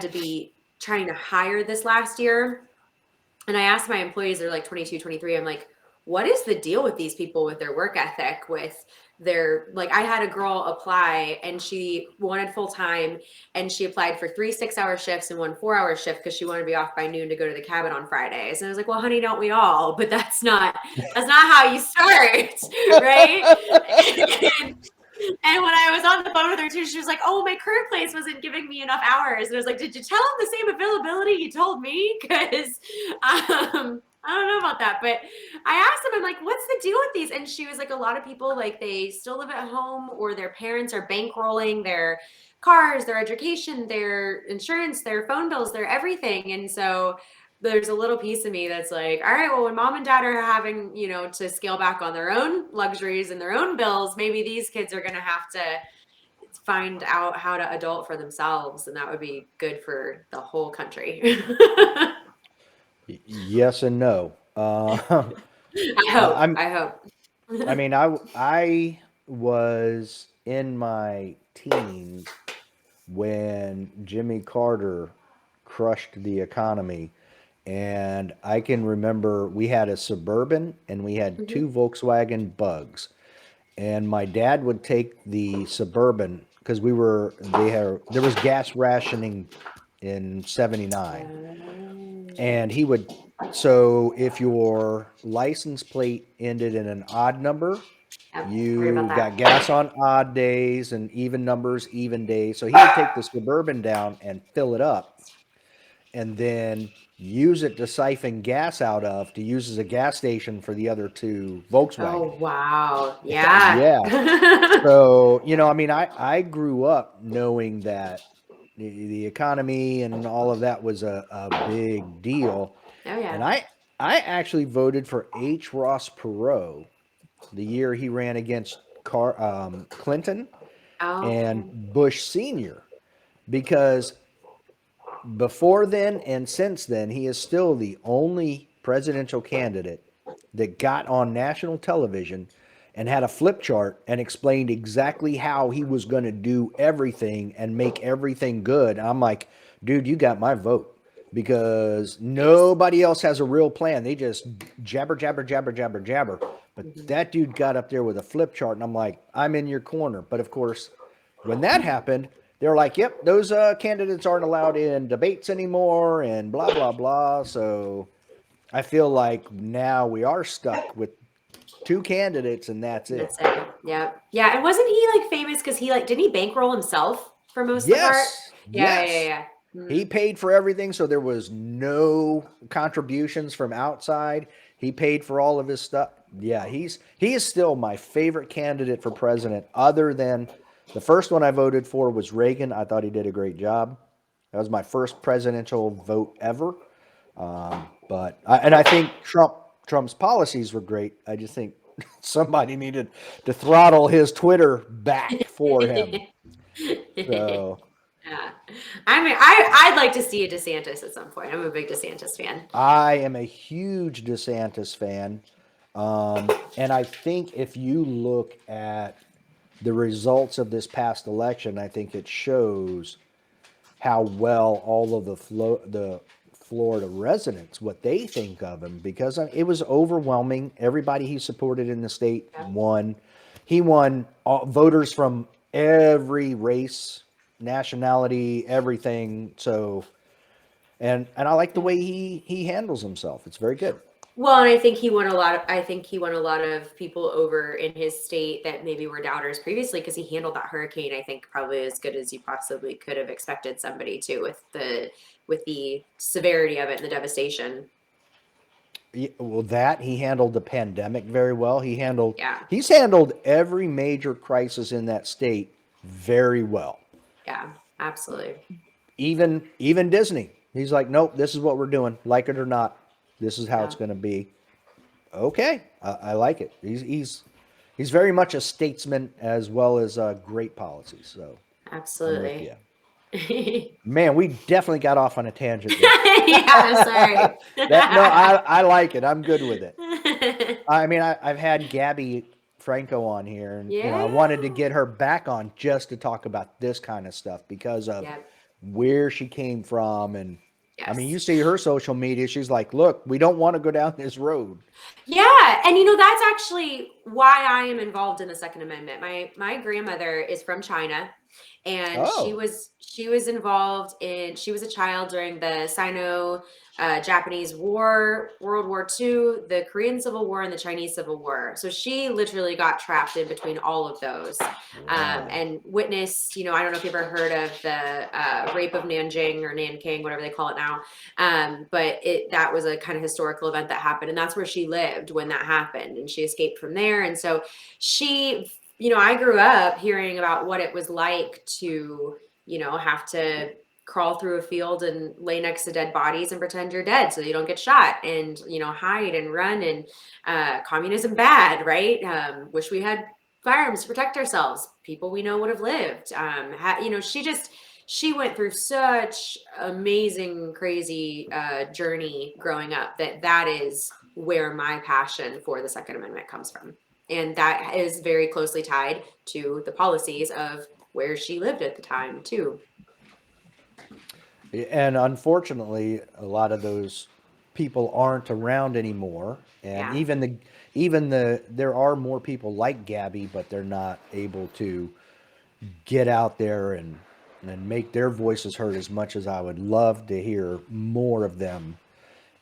to be trying to hire this last year. And I asked my employees, they're like 22, 23. I'm like, what is the deal with these people with their work ethic, with their, like, I had a girl apply and she wanted full time and she applied for 3 6-hour shifts and 1 4-hour shift because she wanted to be off by noon to go to the cabin on Fridays. And I was like, well, honey, don't we all? But that's not how you start, right? And when I was on the phone with her too, she was like, oh, my current place wasn't giving me enough hours. And I was like, did you tell them the same availability you told me? Because I don't know about that. But I asked them, I'm like, what's the deal with these? And she was like, a lot of people, like they still live at home or their parents are bankrolling their cars, their education, their insurance, their phone bills, their everything. And so there's a little piece of me that's like, all right, well, when mom and dad are having, to scale back on their own luxuries and their own bills, maybe these kids are going to have to find out how to adult for themselves. And that would be good for the whole country. Yes and no. I'm, I hope. I mean, I was in my teens when Jimmy Carter crushed the economy. And I can remember we had a Suburban and we had Mhm. 2 Volkswagen Bugs. And my dad would take the Suburban because there was gas rationing in 79. And so if your license plate ended in an odd number, Yep, heard about you got that. gas on odd days and even numbers, even days. So he would take the Suburban down and fill it up and then use it to siphon gas out of to use as a gas station for the other 2 Volkswagen. Oh, wow. Yeah. Yeah. So, I mean, I grew up knowing that the economy and all of that was a big deal. Oh, And yeah. I actually voted for H. Ross Perot the year he ran against Clinton Oh, okay. and Bush Sr. because before then and since then, he is still the only presidential candidate that got on national television and had a flip chart and explained exactly how he was going to do everything and make everything good. I'm like, dude, you got my vote because Nice. nobody else has a real plan. They just jabber, jabber, jabber, jabber, jabber. But Mhm. that dude got up there with a flip chart, and I'm like, I'm in your corner. But of course, when that happened, they're like, yep, those candidates aren't allowed in debates anymore and blah, blah, blah. So I feel like now we are stuck with 2 candidates and that's it. That's it. Yeah. Yeah. And wasn't he like famous because he like, didn't he bankroll himself for most of the part? Yes. Yeah. Yeah. Yes. Yeah. He Mhm. paid for everything. So there was no contributions from outside. He paid for all of his stuff. Yeah. He is still my favorite candidate for president other than the first one I voted for was Reagan. I thought he did a great job. That was my first presidential vote ever. And I think Trump's policies were great. I just think somebody needed to throttle his Twitter back for him. So Yeah. I mean, I'd like to see a DeSantis at some point. I'm a big DeSantis fan. I am a huge DeSantis fan. And I think if you look at the results of this past election, I think it shows how well all of the Florida residents, what they think of him, because it was overwhelming. Everybody he supported in the state Yeah. won. He won voters from every race, nationality, everything. So, and I like the Yeah. way he handles himself. It's very good. Well, and I think he won a lot of people over in his state that maybe were doubters previously because he handled that hurricane, I think, probably as good as you possibly could have expected somebody to with the severity of it and the devastation. Well, that he handled the pandemic very well. Yeah. He's handled every major crisis in that state very well. Yeah. Absolutely. Even Disney. He's like, nope, this is what we're doing, like it or not. This is how Yeah. it's going to be. Okay, I like it. He's very much a statesman as well as great policies. So I'm with Absolutely. you. Man, we definitely got off on a tangent there. Yeah, sorry. That no, I like it. I'm good with it. I mean, I've had Gabby Franco on here, and I Yeah. wanted to get her back on just to talk about this kind of stuff because of Yep. where she came from, and I mean, you Yes. see her social media. She's like, "Look, we don't want to go down this road." Yeah, and that's actually why I am involved in the Second Amendment. My grandmother is from China, and Oh, she was involved in she was a child during the Sino Japanese War, World War II, the Korean Civil War, and the Chinese Civil War. So she literally got trapped in between all of those, wow. and witnessed. I don't know if you've ever heard of the rape of Nanjing or Nanking, whatever they call it now. But that was a kind of historical event that happened, and that's where she lived when that happened, and she escaped from there. And so she, I grew up hearing about what it was like to, have to crawl through a field and lay next to dead bodies and pretend you're dead so you don't get shot, and hide and run, and communism bad, right? Wish we had firearms to protect ourselves. People we know would have lived. She went through such amazing, crazy journey growing up that is where my passion for the Second Amendment comes from. And that is very closely tied to the policies of where she lived at the time, too. And unfortunately, a lot of those people aren't around anymore. And Yeah. even the there are more people like Gabby, but they're not able to get out there and make their voices heard as much as I would love to hear more of them.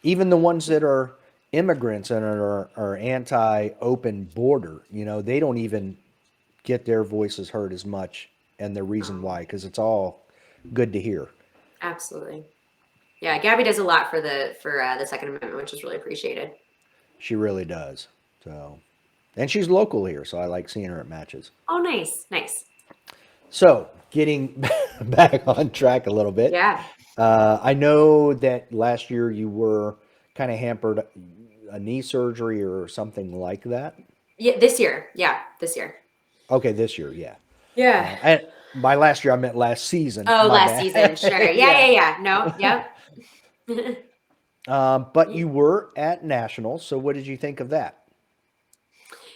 Even the ones that are immigrants and are anti-open border, they don't even get their voices heard as much, and the reason Um, why, because it's all good to hear. Absolutely. Yeah, Gabby does a lot for the Second Amendment, which is really appreciated. She really does. So, and she's local here, so I like seeing her at matches. Oh, nice, nice. So, getting back on track a little bit, Yeah. I know that last year you were kind of hampered a knee surgery or something like that. Yeah, this year. Yeah, this year. Okay, this year, yeah. Yeah. And by last year, I meant last season. Oh, My last season. bad. Sure. Yeah, Yeah. yeah, yeah. No, yep. But you were at nationals, so what did you think of that?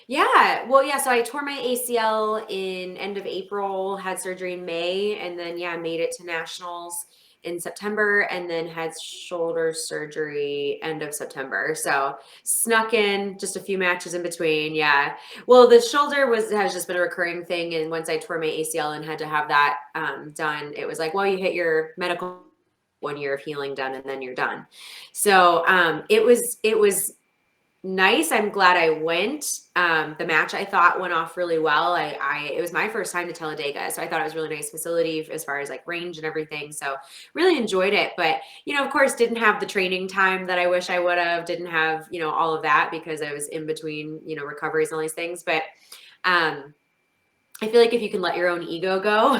Yeah. Well, yeah. So I tore my ACL in end of April, had surgery in May, and then yeah, made it to nationals in September, and then had shoulder surgery end of September. So snuck in just a few matches in between. Yeah. Well, the shoulder has just been a recurring thing, and once I tore my ACL and had to have that done, it was like, well, you hit your medical 1 year of healing done, and then you're done. So it was nice. I'm glad I went. The match I thought went off really well. It was my first time to Talladega, so I thought it was a really nice facility as far as like range and everything. So really enjoyed it. But of course, didn't have the training time that I wish I would have. Didn't have all of that because I was in between recoveries and all these things. But um, I feel like if you can let your own ego go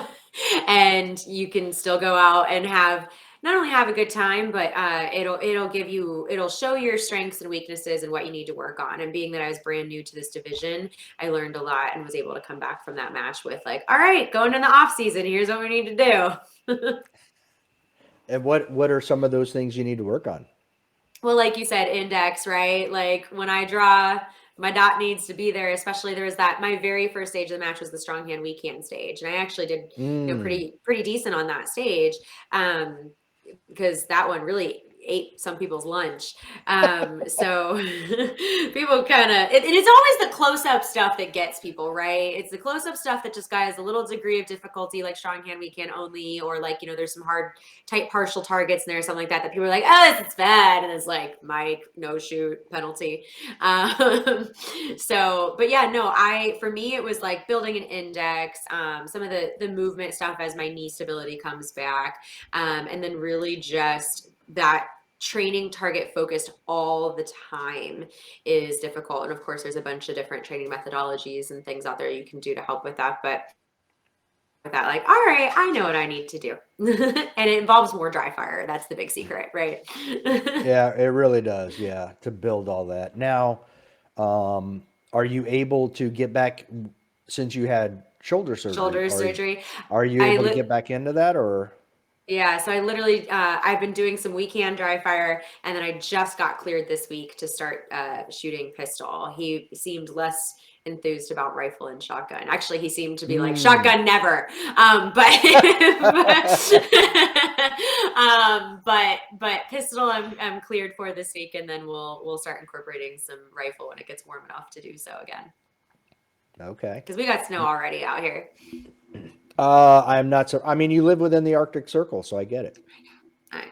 and you can still go out and have not only have a good time, but it'll show your strengths and weaknesses and what you need to work on. And being that I was brand new to this division, I learned a lot and was able to come back from that match with like, all right, going in the off season, here's what we need to do. And what are some of those things you need to work on? Well, like you said, index, right? Like when I draw, my dot needs to be there, especially there was that my very first stage of the match was the strong hand, weak hand stage. And I actually did, Mm. pretty decent on that stage. Because that one really ate some people's lunch. So people kind of, it's always the close up stuff that gets people, right? It's the close up stuff that just has a little degree of difficulty, like strong hand, weak hand only, or like, there's some hard, tight partial targets in there, something like that, that people are like, oh, it's bad. And it's like, Mike, no shoot, penalty. But yeah, no, for me, it was like building an index, some of the movement stuff as my knee stability comes back. And then really just that training target focused all the time is difficult. And of course, there's a bunch of different training methodologies and things out there you can do to help with that. But with that, like, all right, I know what I need to do. And it involves more dry fire. That's the big secret, right? Yeah, it really does. Yeah, to build all that. Now, Are you able to get back since you had shoulder surgery? Shoulder surgery. Are you I able to li- get back into that or? Yeah, so I literally I've been doing some weekend dry fire, and then I just got cleared this week to start shooting pistol. He seemed less enthused about rifle and shotgun. Actually, he seemed to be like Mm. shotgun never. But but pistol I'm cleared for this week, and then we'll start incorporating some rifle when it gets warm enough to do so again. Okay. Because we got snow already out here. I'm not so. I mean, you live within the Arctic Circle, so I get it. I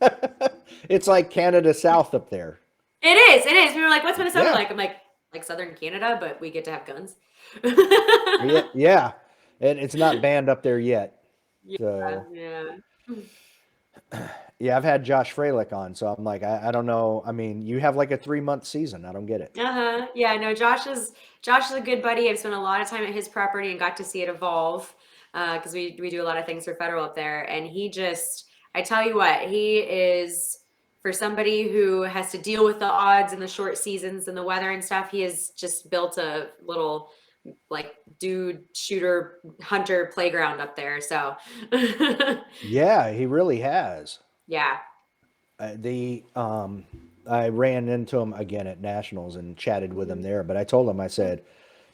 know. It's like Canada South up there. It is. It is. We were like, "What's Minnesota Yeah. like?" I'm like Southern Canada, but we get to have guns. Yeah. Yeah. And it's not banned up there yet. Yeah, So yeah. yeah, I've had Josh Fralick on, so I'm like, I don't know. I mean, you have like a 3-month season. I don't get it. Uh-huh. Yeah, no, Josh is a good buddy. I've spent a lot of time at his property and got to see it evolve. Because we do a lot of things for federal up there. And he just, I tell you what, he is for somebody who has to deal with the odds and the short seasons and the weather and stuff, he has just built a little like dude shooter hunter playground up there. So Yeah, he really has. yeah. The I ran into him again at Nationals and chatted with him Mhm. there, but I told him, I said,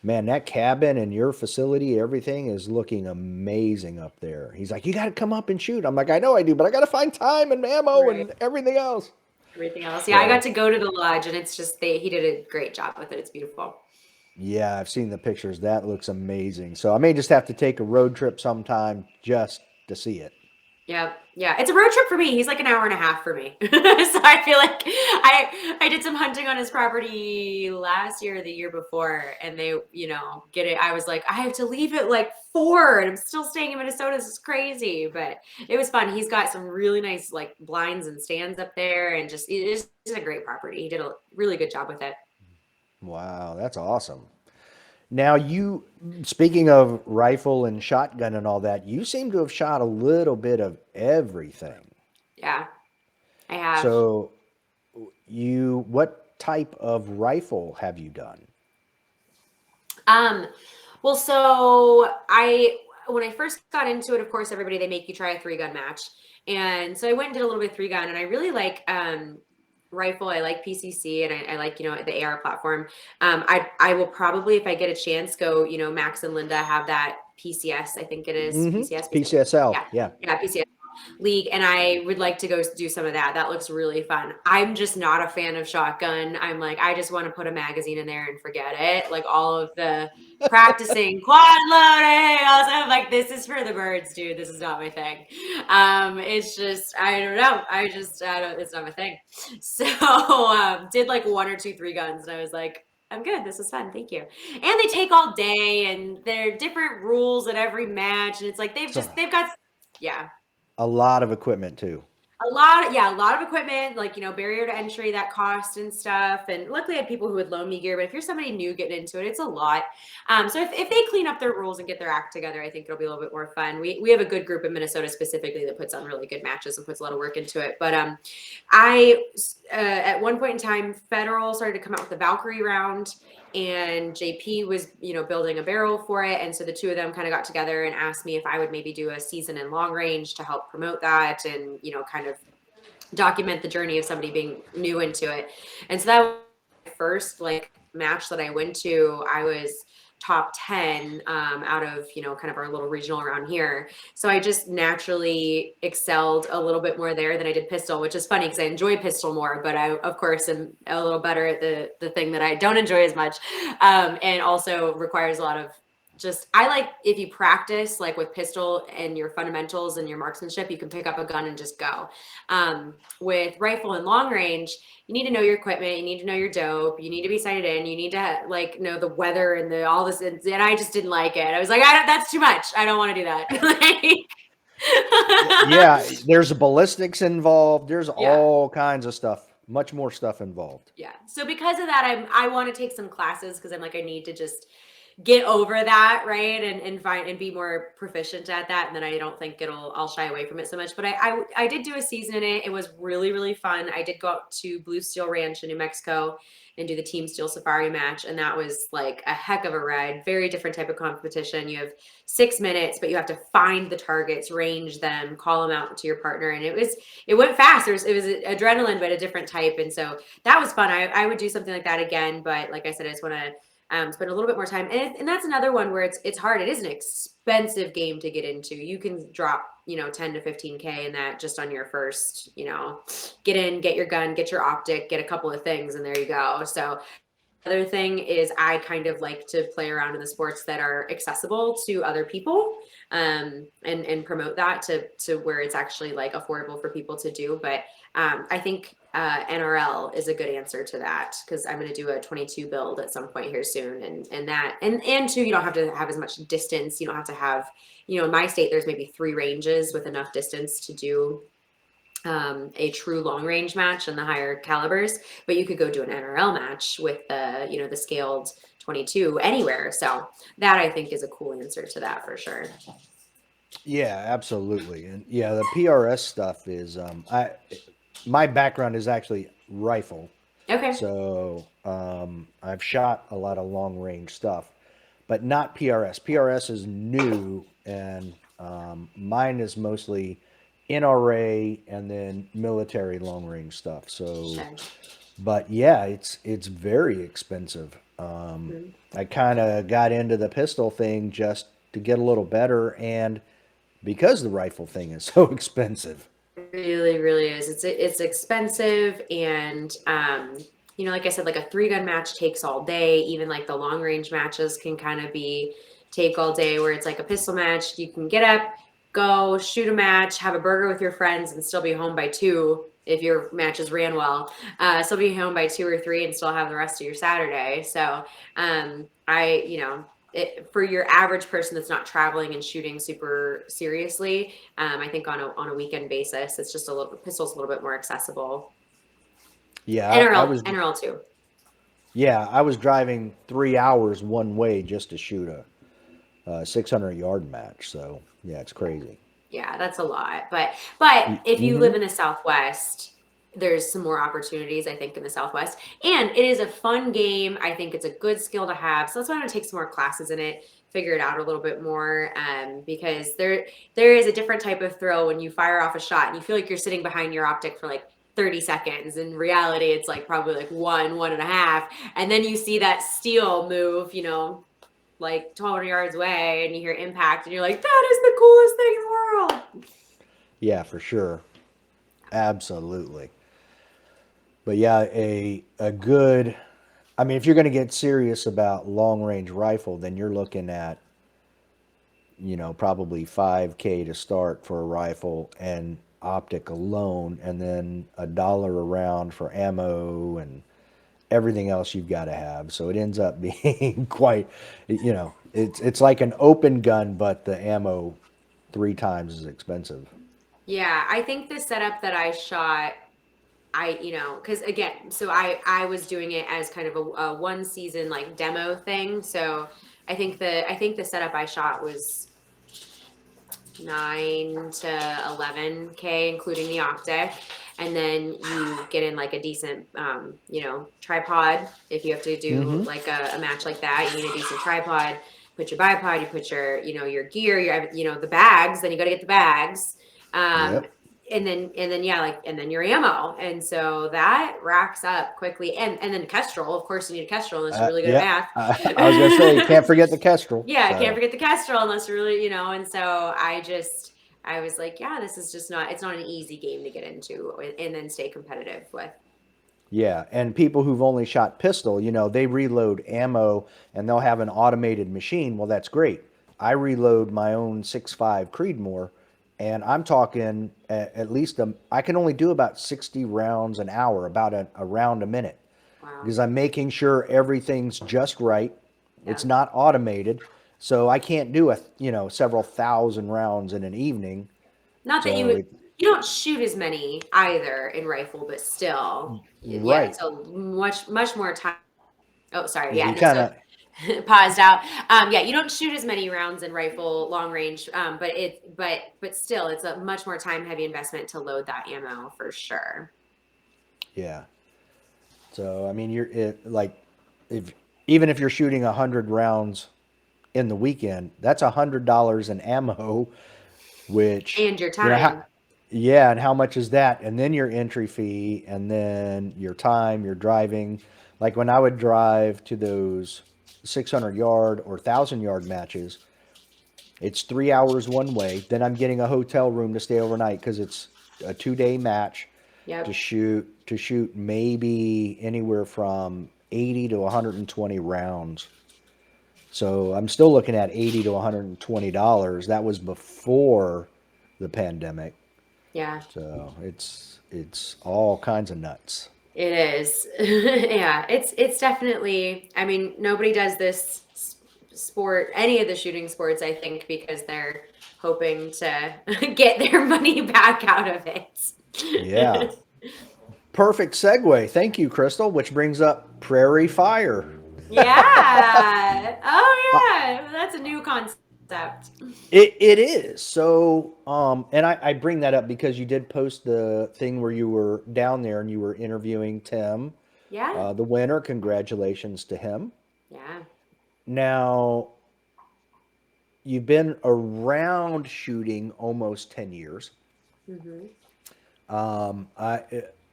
man, that cabin and your facility, everything is looking amazing up there. He's like, you got to come up and shoot. I'm like, I know I do, but I got to find time and ammo Right. and everything else. Everything else. Yeah, I got So to go to the lodge and it's just he did a great job with it. It's beautiful. yeah, I've seen the pictures. That looks amazing. So I may just have to take a road trip sometime just to see it. Yeah, yeah. It's a road trip for me. He's like an hour and a half for me. So I feel like I did some hunting on his property last year or the year before, and they, get it. I was like, I have to leave at like 4, and I'm still staying in Minnesota. This is crazy, but it was fun. He's got some really nice like blinds and stands up there, and just it is a great property. He did a really good job with it. Wow, that's awesome. Now you, speaking of rifle and shotgun and all that, you seem to have shot a little bit of everything. Yeah, I have. So what type of rifle have you done? Um, well, so when I first got into it, of course, everybody they make you try a 3-gun match, and so I went and did a little bit of 3-gun, and I really like rifle. I like PCC, and I like the AR platform. I will probably, if I get a chance, go. Max and Linda have that PCS. I think it is Mm-hmm. PCS. PCSL. Yeah, Yeah. yeah, PCS league, and I would like to go do some of that. That looks really fun. I'm just not a fan of shotgun. I'm like, I just want to put a magazine in there and forget it. Like all of the practicing quad loading. Also, I'm like, this is for the birds, dude. This is not my thing. It's just, I don't know. I don't, it's not my thing. So, did like 1 or 2 3-guns, and I was like, I'm good. This is fun. Thank you. And they take all day, and there are different rules at every match, and it's like So they've got, yeah, a lot of equipment too. a lot of equipment, like, barrier to entry, that cost and stuff. And luckily I had people who would loan me gear, but if you're somebody new getting into it, it's a lot. So if they clean up their rules and get their act together, I think it'll be a little bit more fun. We have a good group in Minnesota specifically that puts on really good matches and puts a lot of work into it. But I at one point in time, Federal started to come out with the Valkyrie round, and JP was, building a barrel for it. And so the two of them kind of got together and asked me if I would maybe do a season in long range to help promote that and, kind of document the journey of somebody being new into it. And so that was my first like match that I went to. I was top 10 out of kind of our little regional around here, so I just naturally excelled a little bit more there than I did pistol, which is funny because I enjoy pistol more, but I of course am a little better at the thing that I don't enjoy as much, and also requires a lot of just, I like, if you practice like with pistol and your fundamentals and your marksmanship, you can pick up a gun and just go. With rifle and long range, you need to know your equipment, you need to know your dope, you need to be sighted in, you need to like know the weather and all this, and I just didn't like it. I was like, that's too much. I don't want to do that. Yeah, there's ballistics involved. There's Yeah. all kinds of stuff, much more stuff involved. Yeah. So because of that, I want to take some classes because I'm like, I need to just get over that, right? And find and be more proficient at that. And then I don't think I'll shy away from it so much. But I did do a season in it. It was really, really fun. I did go out to Blue Steel Ranch in New Mexico and do the Team Steel Safari match. And that was like a heck of a ride. Very different type of competition. You have 6 minutes, but you have to find the targets, range them, call them out to your partner. And it went fast. It was adrenaline, but a different type. And so that was fun. I would do something like that again. But like I said, I just want to spend a little bit more time. And that's another one where it's hard. It is an expensive game to get into. You can drop, 10 to 15K in that just on your first, get in, get your gun, get your optic, get a couple of things, and there you go. So other thing is I kind of like to play around in the sports that are accessible to other people, and promote that to where it's actually like affordable for people to do. But I think NRL is a good answer to that, because I'm going to do a 22 build at some point here soon, and two, you don't have to have as much distance. You don't have to have, in my state there's maybe 3 ranges with enough distance to do a true long range match and the higher calibers, but you could go do an NRL match with the scaled 22 anywhere. So that I think is a cool answer to that for sure. Yeah, absolutely. And yeah, the PRS stuff is my background is actually rifle. Okay. So I've shot a lot of long range stuff, but not PRS. PRS is new, and mine is mostly NRA and then military long range stuff. So, Sure. but yeah, it's very expensive. I kind of got into the pistol thing just to get a little better, and because the rifle thing is so expensive. Really, really is. It's expensive, and like I said, like a 3-gun match takes all day. Even like the long range matches can kind of take all day, where it's like a pistol match. You can get up, go shoot a match, have a burger with your friends, and still be home by 2 if your matches ran well. Still be home by 2 or 3 and still have the rest of your Saturday. So for your average person that's not traveling and shooting super seriously, I think on a weekend basis, it's just pistol's a little bit more accessible. Yeah, NRL too. yeah, I was driving 3 hours one way just to shoot a 600-yard match. So yeah, it's crazy. Yeah, that's a lot. But if you live Mm-hmm. in the Southwest, there's some more opportunities, I think, in the Southwest. And it is a fun game. I think it's a good skill to have. So that's why I'm going to take some more classes in it, figure it out a little bit more, because there is a different type of thrill when you fire off a shot and you feel like you're sitting behind your optic for like 30 seconds. In reality, it's like probably like 1.5. And then you see that steel move, like 1,200 yards away, and you hear impact, and you're like, that is the coolest thing in the world. Yeah, for sure. Absolutely. But yeah, a good. I mean, if you're going to get serious about long range rifle, then you're looking at, probably 5K to start for a rifle and optic alone, and then $1 a round for ammo and everything else you've got to have. So it ends up being quite, it's like an open gun, but the ammo 3 times as expensive. Yeah, I think the setup that I shot, because again, so I was doing it as kind of a 1 season like demo thing. So I think the setup I shot was 9 to 11K, including the optic. And then you get in like a decent, tripod. If you have to do Mm-hmm. like a match like that, you need a decent tripod. Put your bipod, you put your gear, the bags. Then you got to get the bags, um, Yep. and then your ammo. And so that racks up quickly. And then Kestrel, of course, you need a Kestrel unless you're really good Yeah. at I was gonna say, math. can't forget the Kestrel. Yeah, I can't So forget the Kestrel unless you're really, and so I was like, yeah, this is just it's not an easy game to get into and then stay competitive with. yeah, and people who've only shot pistol, they reload ammo and they'll have an automated machine. Well, that's great. I reload my own 6.5 Creedmoor, and I'm talking at least I can only do about 60 rounds an hour, about a round a minute, Wow. because I'm making sure everything's just right. Yeah. It's not automated, so I can't do several thousand rounds in an evening. Not that So you don't shoot as many either in rifle, but still, yeah, right, so much more time. Oh, sorry. yeah, Yeah. you No, kind so of. paused out. Yeah, you don't shoot as many rounds in rifle long range, but still, it's a much more time heavy investment to load that ammo for sure. Yeah. So I mean, like if even if you're shooting 100 rounds in the weekend, that's $100 in ammo, which And your you know how. time. Yeah, and how much is that? And then your entry fee, and then your time, your driving. Like when I would drive to those 600 yard or 1,000 yard matches, it's 3 hours one way. Then I'm getting a hotel room to stay overnight because it's a 2 day match Yep. to shoot maybe anywhere from 80 to 120 rounds. So I'm still looking at 80 to $120. That was before the pandemic. Yeah. So it's all kinds of nuts. It is. Yeah, it's definitely, I mean, nobody does this sport, any of the shooting sports, I think, because they're hoping to get their money back out of Yeah. it. Perfect segue. Thank you, Crystal, which brings up Prairie Fire. Yeah. Oh yeah. That's a new concept. It is. So, and I bring that up because you did post the thing where you were down there and you were interviewing Tim, Yeah. the winner. Congratulations to him. Yeah. Now, you've been around shooting almost 10 years. Hmm.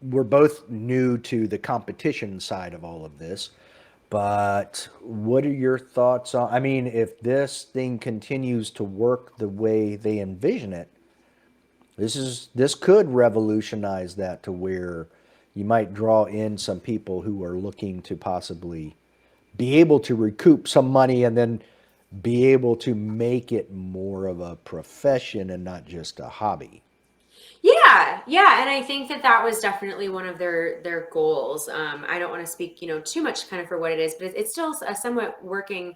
We're both new to the competition side of all of this, but what are your thoughts on? I mean, if this thing continues to work the way they envision it, this could revolutionize that to where you might draw in some people who are looking to possibly be able to recoup some money and then be able to make it more of a profession and not just a hobby. Yeah, yeah, and I think that that was definitely one of their goals. I don't want to speak, too much kind of for what it is, but it's still a somewhat working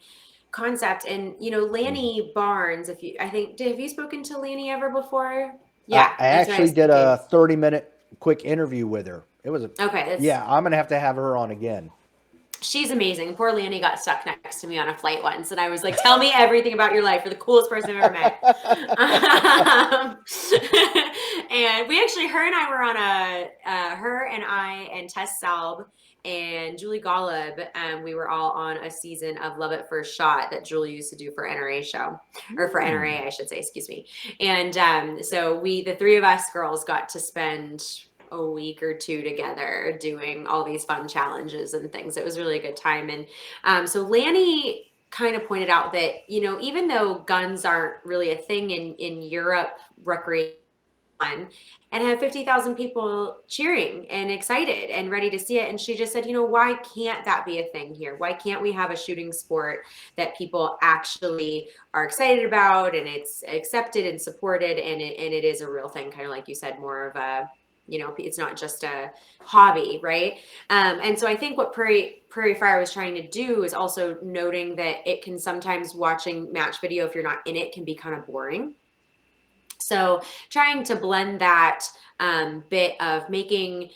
concept. And Lanny Barnes, if you, I think, have you spoken to Lanny ever before? Yeah, I that's what I actually was did thinking. a 30-minute quick interview with her. It was a, Okay, that's yeah, I'm gonna have to have her on again. she's amazing. Poor Lanny got stuck next to me on a flight once, and I was like, "Tell me everything about your life. You're the coolest person I've ever met." Um, and we actually, her and I were on her and I and Tess Salb and Julie Golub, we were all on a season of Love at First Shot that Julie used to do for NRA show, or for Hmm. NRA, I should say, excuse me. And so the three of us girls, got to spend a week or two together doing all these fun challenges and things. It was really a good time. And so Lanny kind of pointed out that, even though guns aren't really a thing in Europe, recreation, and have 50,000 people cheering and excited and ready to see it. And she just said, why can't that be a thing here? Why can't we have a shooting sport that people actually are excited about, and it's accepted and supported, and it is a real thing, kind of like you said, more of a, it's not just a hobby, right? And so I think what Prairie Fire was trying to do is also noting that it can sometimes, watching match video, if you're not in it, can be kind of boring. So trying to blend that bit of making,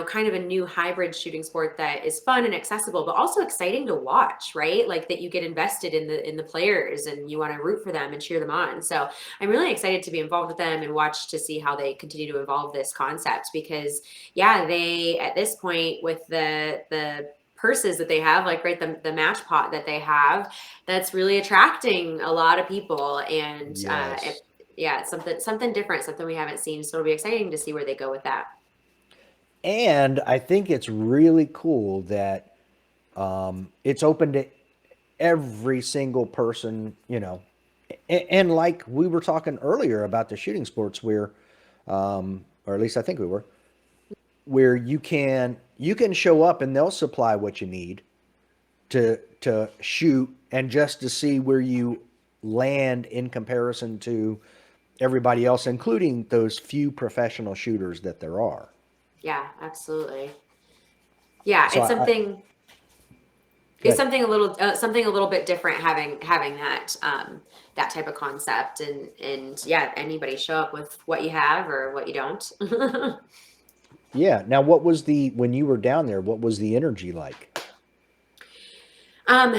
kind of a new hybrid shooting sport that is fun and accessible, but also exciting to watch, right? Like that you get invested in the players and you want to root for them and cheer them on. So I'm really excited to be involved with them and watch to see how they continue to evolve this concept, because yeah, they, at this point, with the purses that they have, like, right, the match pot that they have, that's really attracting a lot of people. And Yes. yeah, it's something different, something we haven't seen. So it'll be exciting to see where they go with that. And I think it's really cool that it's open to every single person, and like we were talking earlier about the shooting sports where, or at least I think we were, where you can show up and they'll supply what you need to shoot and just to see where you land in comparison to everybody else, including those few professional shooters that there are. Yeah, absolutely. Yeah, So it's good. something a little bit different, having that type of concept. And yeah, anybody show up with what you have or what you don't. Yeah. Now, what was when you were down there? What was the energy like? Um,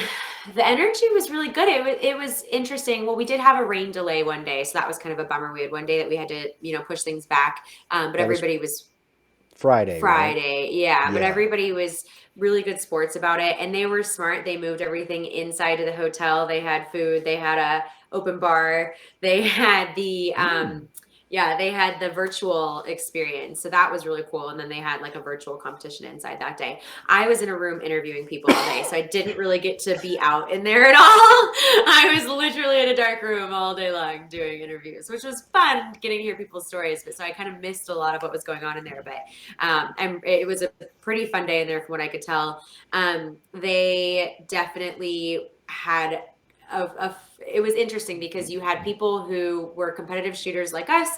The energy was really good. It was interesting. Well, we did have a rain delay one day, so that was kind of a bummer. We had one day that we had to, push things back. But That was everybody was Friday, right? Friday. Yeah, but Yeah. everybody was really good sports about it, and they were smart. They moved everything inside of the hotel. They had food. They had a open bar. They had the yeah, they had the virtual experience. So that was really cool. And then they had like a virtual competition inside that day. I was in a room interviewing people all day, so I didn't really get to be out in there at all. I was literally in a dark room all day long doing interviews, which was fun getting to hear people's stories. But so I kind of missed a lot of what was going on in there. But and it was a pretty fun day in there from what I could tell. They definitely had it was interesting because you had people who were competitive shooters like us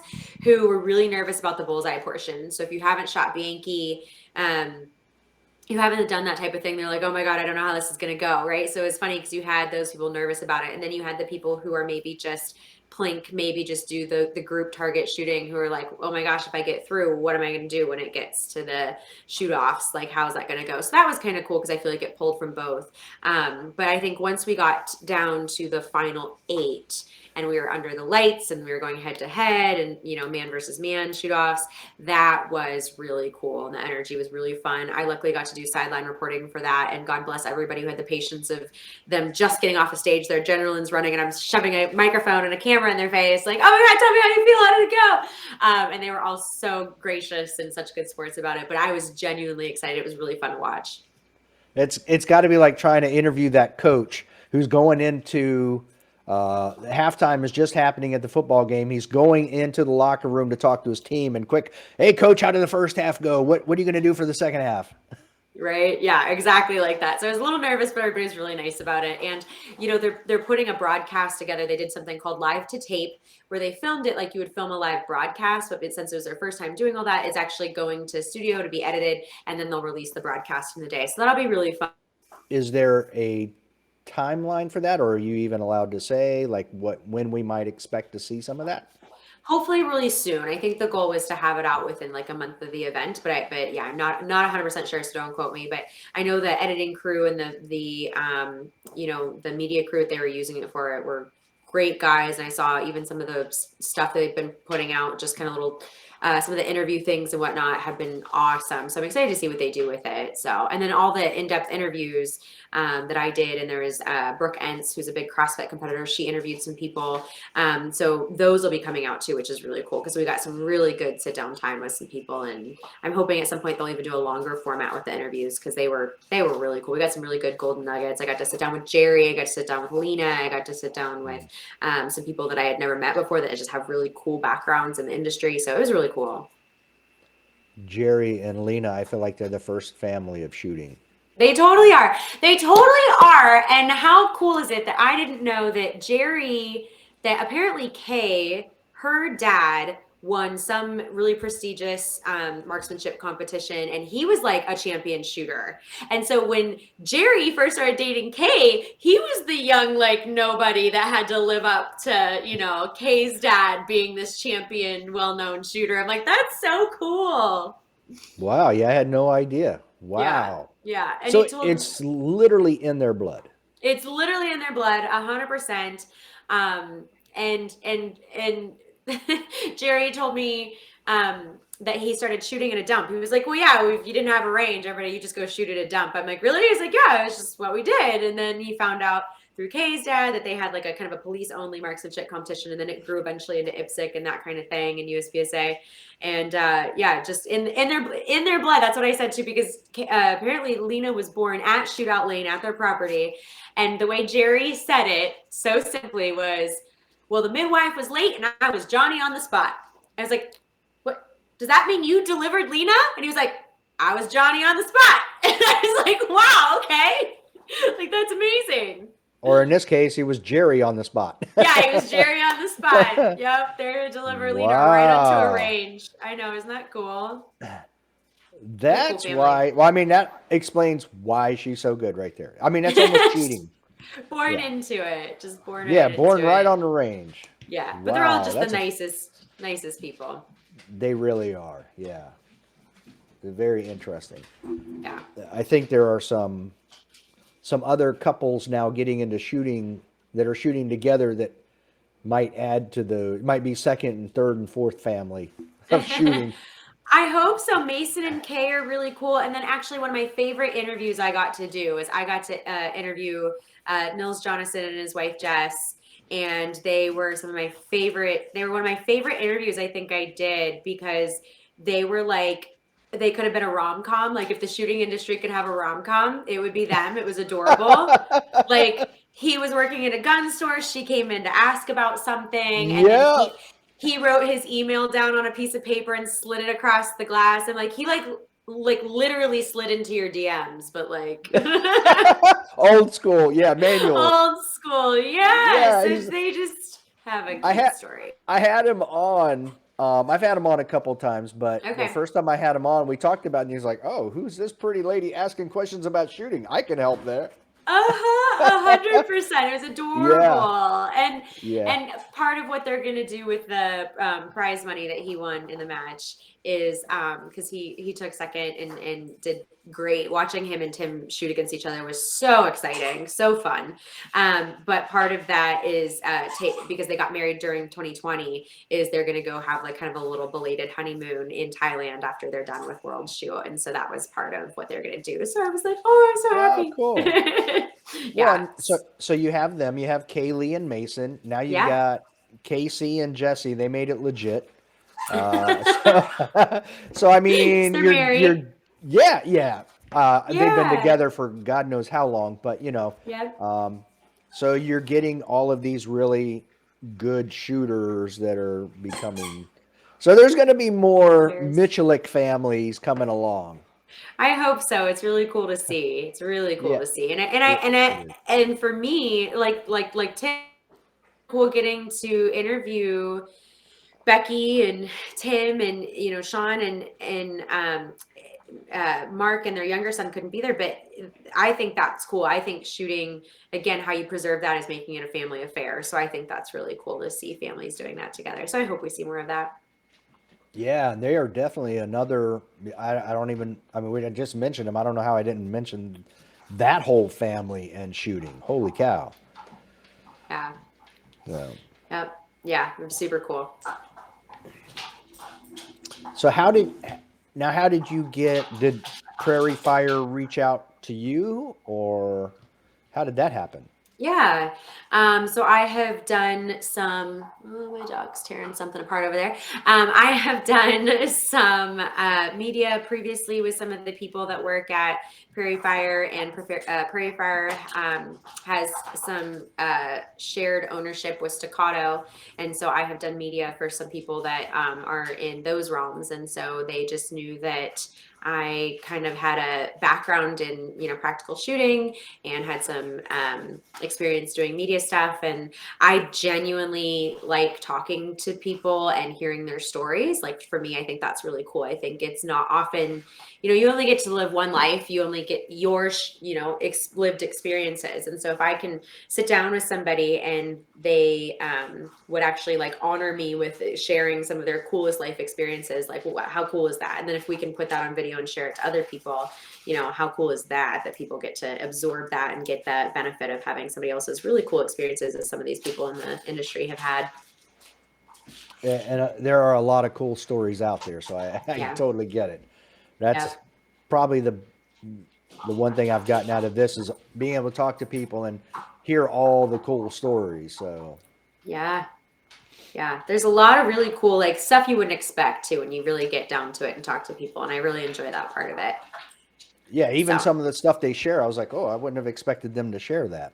who were really nervous about the bullseye portion. So if you haven't shot Bianchi, you haven't done that type of thing, they're like, oh my God, I don't know how this is going to go. Right. So it's funny because you had those people nervous about it. And then you had the people who are maybe just plink, maybe just do the group target shooting, who are like, oh my gosh, if I get through, what am I going to do when it gets to the shoot offs? Like, how's that going to go? So that was kind of cool because I feel like it pulled from both. But I think once we got down to the final 8 and we were under the lights and we were going head to head and, man versus man shoot offs, that was really cool. And the energy was really fun. I luckily got to do sideline reporting for that. And God bless everybody who had the patience of them just getting off the stage, their adrenaline's running, and I'm shoving a microphone and a camera in their face, like, oh my God, tell me how you feel, how did it go? And they were all so gracious and such good sports about it. But I was genuinely excited. It was really fun to watch. It's got to be like trying to interview that coach who's going into halftime is just happening at the football game. He's going into the locker room to talk to his team and quick, hey coach, how did the first half go? What are you going to do for the second half? Right. Yeah, exactly like that. So I was a little nervous, but everybody's really nice about it. And, they're putting a broadcast together. They did something called live to tape where they filmed it like you would film a live broadcast. But since it was their first time doing all that, it's actually going to studio to be edited, and then they'll release the broadcast in the day. So that'll be really fun. Is there a timeline for that, or are you even allowed to say like when we might expect to see some of that? Hopefully really soon. I think the goal was to have it out within like a month of the event, but yeah, I'm not 100% sure, so don't quote me. But I know the editing crew and the media crew that they were using it for it were great guys. And I saw even some of the stuff that they've been putting out, just kind of little some of the interview things and whatnot have been awesome. So I'm excited to see what they do with it. So, and then all the in-depth interviews that I did, and there was Brooke Entz, who's a big CrossFit competitor. She interviewed some people. So those will be coming out too, which is really cool because we got some really good sit-down time with some people, and I'm hoping at some point they'll even do a longer format with the interviews because they were really cool. We got some really good golden nuggets. I got to sit down with Jerry. I got to sit down with Lena. I got to sit down with some people that I had never met before that just have really cool backgrounds in the industry. So it was really cool. Jerry and Lena, I feel like they're the first family of shooting. They totally are. They totally are. And how cool is it that I didn't know that that apparently Kay, her dad, won some really prestigious marksmanship competition, and he was like a champion shooter. And so when Jerry first started dating Kay, he was the young like nobody that had to live up to Kay's dad being this champion, well-known shooter. I'm like, that's so cool. Wow, yeah, I had no idea. Yeah, Wow. yeah. And So he told it's literally in their blood. It's literally in their blood, 100%. And Jerry told me that he started shooting in a dump. He was like, well, yeah, if you didn't have a range, everybody, you just go shoot at a dump. I'm like, really? He's like, yeah, it's just what we did. And then he found out through Kay's dad that they had like a kind of a police only marksmanship competition. And then it grew eventually into IPSC and that kind of thing, and USPSA. And yeah, just in their blood. That's what I said too, because apparently Lena was born at Shootout Lane at their property. And the way Jerry said it so simply was, well, the midwife was late and I was Johnny on the spot. I was like, what? Does that mean you delivered Lena? And he was like, I was Johnny on the spot. And I was like, wow, okay. Like, that's amazing. Or in this case, he was Jerry on the spot. Yeah, he was Jerry on the spot. Yep, there to deliver Lena right onto a range. I know, isn't that cool? That's cool why. Well, I mean, that explains why she's so good right there. I mean, that's almost cheating. Born into it, just born. Yeah, born right it. on the range. Yeah, Wow, but they're all just the nicest people. They really are. Yeah, they're very interesting. Yeah. I think there are some some other couples now getting into shooting that are shooting together that might add to might be second and third and fourth family of shooting. I hope so. Mason and Kay are really cool. And then actually one of my favorite interviews I got to do is I got to interview Nils Jonasson and his wife Jess. And they were one of my favorite interviews I think I did, because they were like, they could have been a rom-com. Like if the shooting industry could have a rom-com, it would be them. It was adorable. Like he was working at a gun store. She came in to ask about something, and then Yeah. he wrote his email down on a piece of paper and slid it across the glass, and like he like literally slid into your DMs, but like Old school. Yeah. Manual. old school. Yeah. Yeah. So they just have a I cute had, story. I had him on. I've had him on a couple times, but the Okay. first time I had him on, we talked about it, and he was like, "Oh, who's this pretty lady asking questions about shooting? I can help there." 100%. It was Yeah. adorable, Yeah. and part of what they're gonna do with the prize money that he won in the match is because he took second and did great. Watching him and Tim shoot against each other was so exciting, so fun. But part of that is because they got married during 2020, is they're gonna go have like kind of a little belated honeymoon in Thailand after they're done with World Shoot, and so that was part of what they're gonna do. So I was like, oh, I'm so Oh, happy. cool. Well, Yeah. and so you have them. You have Kaylee and Mason. Now you've Yeah. got Casey and Jesse. They made it legit. So I So mean, they're you're married. yeah, yeah. They've been Yeah. together for God knows how long, but Yeah. so you're getting all of these really good shooters that are becoming. So there's going to be more There's Michulik families coming along. I hope so. It's really cool to see. It's really cool Yeah, to see. it, it is. And for me, like Tim, cool getting to interview Becky and Tim and Sean and Mark and their younger son couldn't be there, but I think that's cool. I think shooting, again, how you preserve that is making it a family affair. So I think that's really cool to see families doing that together. So I hope we see more of that. Yeah, and they are definitely another. I don't even. I mean, we had just mentioned them. I don't know how I didn't mention that whole family and shooting. Holy cow! Yeah. So, Yep. Yeah. They're super cool. so how did you did Prairie Fire reach out to you, or how did that happen? Yeah. So I have done some, oh, my dog's tearing something apart over there. I have done some media previously with some of the people that work at Prairie Fire, and Prairie Fire has some shared ownership with Staccato. And so I have done media for some people that are in those realms. And so they just knew that I kind of had a background in, practical shooting, and had some experience doing media stuff. And I genuinely like talking to people and hearing their stories. Like for me, I think that's really cool. I think it's not often, you only get to live one life. You only get your, lived experiences. And so if I can sit down with somebody and they would actually like honor me with sharing some of their coolest life experiences, like how cool is that? And then if we can put that on video and share it to other people, how cool is that people get to absorb that and get that benefit of having somebody else's really cool experiences as some of these people in the industry have had. And there are a lot of cool stories out there, so I Yeah. totally get it. Yep. That's probably the one thing I've gotten out of this is being able to talk to people and hear all the cool stories. So Yeah. Yeah. There's a lot of really cool, like stuff you wouldn't expect too when you really get down to it and talk to people. And I really enjoy that part of it. yeah, even So some of the stuff they share, I was like, oh, I wouldn't have expected them to share that.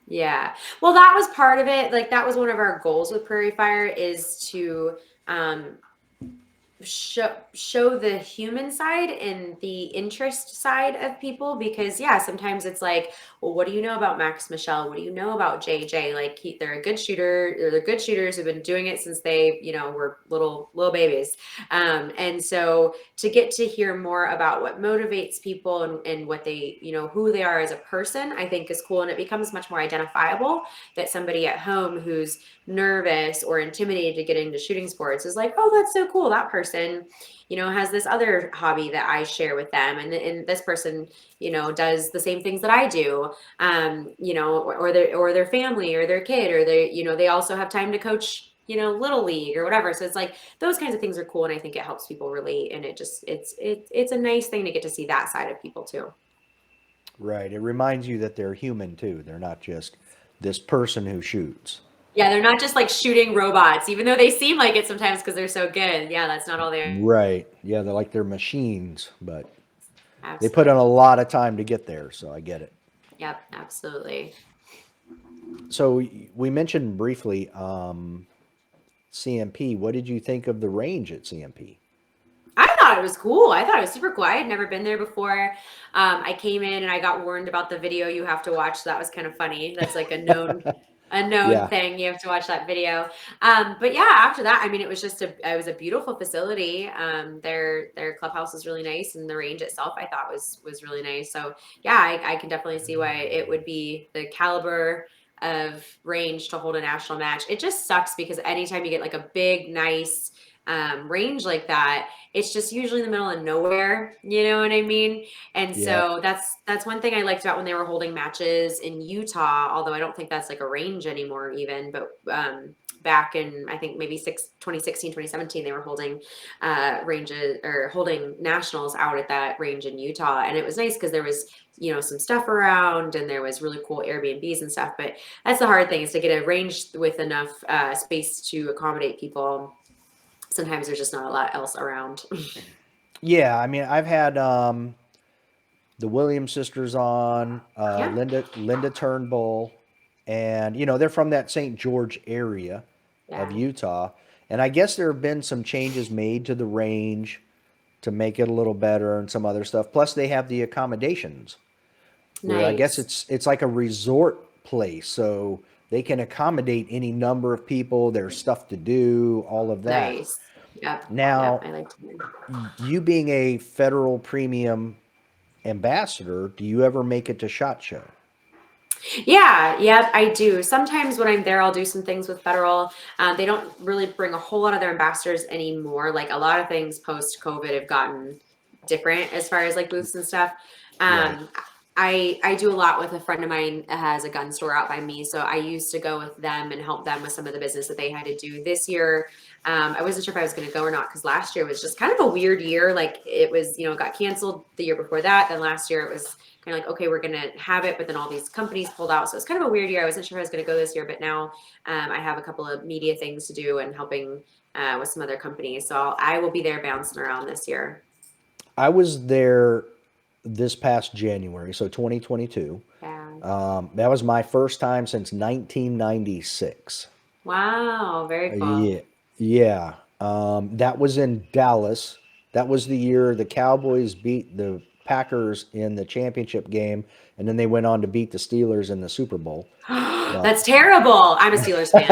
yeah. Well, that was part of it. Like that was one of our goals with Prairie Fire, is to um show the human side and the interest side of people, because sometimes it's like, well, what do you know about Max Michelle? What do you know about JJ? Like they're a good shooter, or they're good shooters who've been doing it since they were little babies. And so to get to hear more about what motivates people, and what they who they are as a person, I think is cool. And it becomes much more identifiable, that somebody at home who's nervous or intimidated to get into shooting sports is like, oh, that's so cool, that person person, has this other hobby that I share with them. And this person, does the same things that I do, or their family or their kid, or they also have time to coach, little league or whatever. So it's like those kinds of things are cool. And I think it helps people relate. And it's a nice thing to get to see that side of people too. Right. It reminds you that they're human too. They're not just this person who shoots. Yeah, they're not just like shooting robots, even though they seem like it sometimes because they're so good. Yeah, that's not all they are. Right. Yeah, they're machines, but they put in Absolutely. a lot of time to get there, so I get it. Yep, absolutely. So we mentioned briefly CMP. What did you think of the range at CMP? I thought it was cool. I thought it was super cool. I had never been there before. I came in and I got warned about the video you have to watch. So that was kind of funny. That's like a known Yeah. thing. You have to watch that video. But yeah, after that, I mean, it was it was a beautiful facility. Their clubhouse was really nice, and the range itself I thought was really nice. So yeah, I can definitely see why it would be the caliber of range to hold a national match. It just sucks because anytime you get like a big, nice range like that, it's just usually in the middle of nowhere, you know what I mean? And Yep. so that's one thing I liked about when they were holding matches in Utah, although I don't think that's like a range anymore even, but back in I think maybe 2016, 2017, they were holding ranges or holding nationals out at that range in Utah. And it was nice because there was some stuff around and there was really cool Airbnbs and stuff. But that's the hard thing, is to get a range with enough space to accommodate people. Sometimes there's just not a lot else around. Yeah, I mean, I've had the Williams sisters on, Yeah. Linda Turnbull, and they're from that St. George area of Yeah. Utah. And I guess there have been some changes made to the range to make it a little better and some other stuff. Plus, they have the accommodations where I guess Nice. it's like a resort place, so they can accommodate any number of people. There's stuff to do, all of that. Nice. Yep. Yep. Now, I like to hear. you being a federal premium ambassador, do you ever make it to SHOT Show? Yeah, yeah, I do. Sometimes when I'm there, I'll do some things with federal. They don't really bring a whole lot of their ambassadors anymore. Like a lot of things post COVID have gotten different as far as like booths and stuff. Right. Um, I do a lot with a friend of mine that has a gun store out by me. So I used to go with them and help them with some of the business that they had to do this year. I wasn't sure if I was going to go or not because last year was just kind of a weird year. Like it was, got canceled the year before that. Then last year it was kind of like, okay, we're going to have it, but then all these companies pulled out. So it's kind of a weird year. I wasn't sure if I was going to go this year, but now I have a couple of media things to do and helping with some other companies. So I will be there bouncing around this year. I was there this past January, so 2022. Yeah. That was my first time since 1996. Wow. Very cool. Yeah, yeah. That was in Dallas. That was the year the Cowboys beat the Packers in the championship game, and then they went on to beat the Steelers in the Super Bowl. Well, That's terrible. I'm a Steelers fan.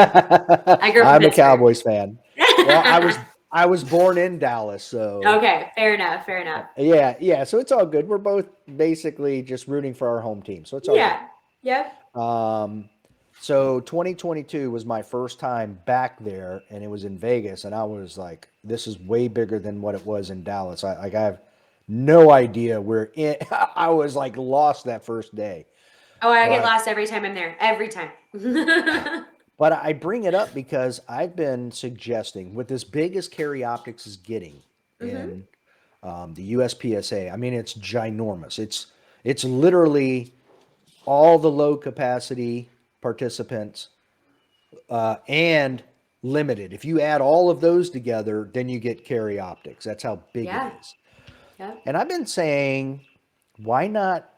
I grew up in I'm a Pittsburgh. Cowboys fan. Well, I was born in Dallas, so Okay. Fair enough. Fair enough. yeah, yeah. So it's all good. We're both basically just rooting for our home team, so it's all good. Yeah. Yep. So 2022 was my first time back there, and it was in Vegas, and I was like, "This is way bigger than what it was in Dallas." I have no idea where it. I was like lost that first day, Oh, I get but lost every time I'm there. Every time. but I bring it up because I've been suggesting with as big as Carry Optics is getting Hmm. in the USPSA. I mean, it's ginormous. It's literally all the low capacity participants and limited. If you add all of those together, then you get Carry Optics. That's how big it Yeah. is. Yep. And I've been saying, why not?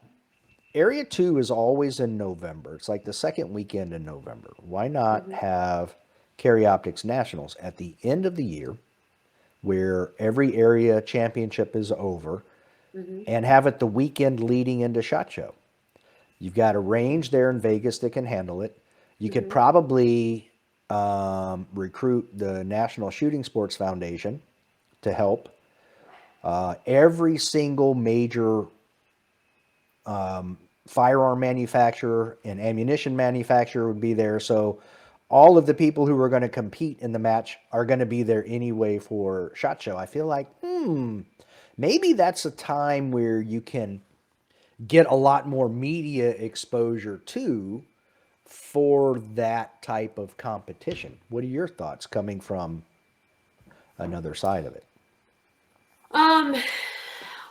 Area 2 is always in November. It's like the second weekend in November. Why not Hmm. have Carry Optics Nationals at the end of the year where every area championship is over Hmm. and have it the weekend leading into SHOT Show? You've got a range there in Vegas that can handle it. You could Hmm. probably recruit the National Shooting Sports Foundation to help. Every single major firearm manufacturer and ammunition manufacturer would be there. So all of the people who are going to compete in the match are going to be there anyway for SHOT Show. I feel like, maybe that's a time where you can get a lot more media exposure too for that type of competition. What are your thoughts coming from another side of it? Um,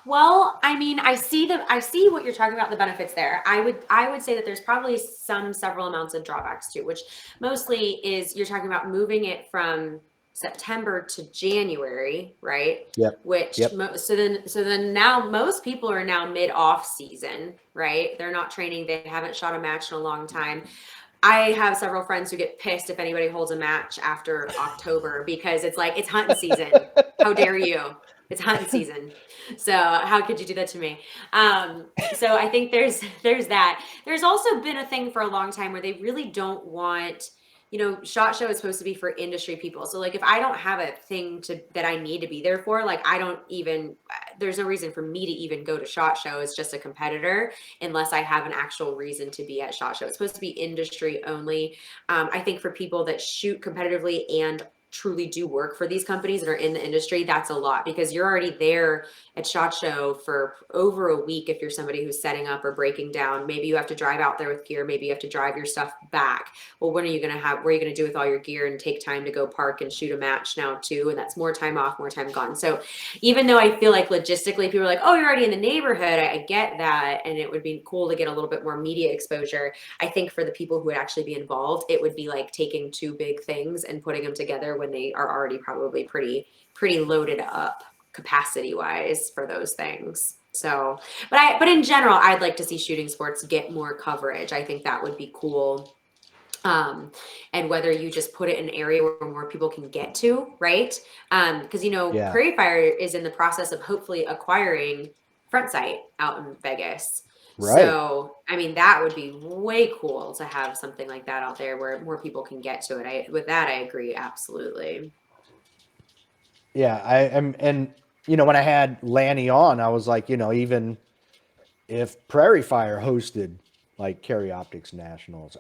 well, I mean, I see what you're talking about, the benefits there. I would say that there's probably several amounts of drawbacks too, which mostly is you're talking about moving it from September to January, right? Yep. Which Yep. so then now most people are now mid off season, right? They're not training, they haven't shot a match in a long time. I have several friends who get pissed if anybody holds a match after October because it's like it's hunting season. How dare you? It's hunting season. So how could you do that to me? So I think there's that. There's also been a thing for a long time where they really don't want, SHOT Show is supposed to be for industry people. So like if I don't have a thing that I need to be there for, like I don't even there's no reason for me to even go to SHOT Show as just a competitor unless I have an actual reason to be at SHOT Show. It's supposed to be industry only. I think for people that shoot competitively and truly do work for these companies that are in the industry, that's a lot because you're already there at SHOT Show for over a week. If you're somebody who's setting up or breaking down, maybe you have to drive out there with gear. Maybe you have to drive your stuff back. Well, what are you going to have? What are you going to do with all your gear and take time to go park and shoot a match now too? And that's more time off, more time gone. So even though I feel like logistically people are like, oh, you're already in the neighborhood, I get that. And it would be cool to get a little bit more media exposure. I think for the people who would actually be involved, it would be like taking two big things and putting them together when they are already probably pretty loaded up capacity wise for those things. So, but in general, I'd like to see shooting sports get more coverage. I think that would be cool. And whether you just put it in an area where more people can get to, right? Because Yeah. Prairie Fire is in the process of hopefully acquiring Front Sight out in Vegas. Right. So, I mean, that would be way cool to have something like that out there where more people can get to it. With that, I agree absolutely. Yeah. I am. And, when I had Lanny on, I was like, even if Prairie Fire hosted like Carry Optics Nationals,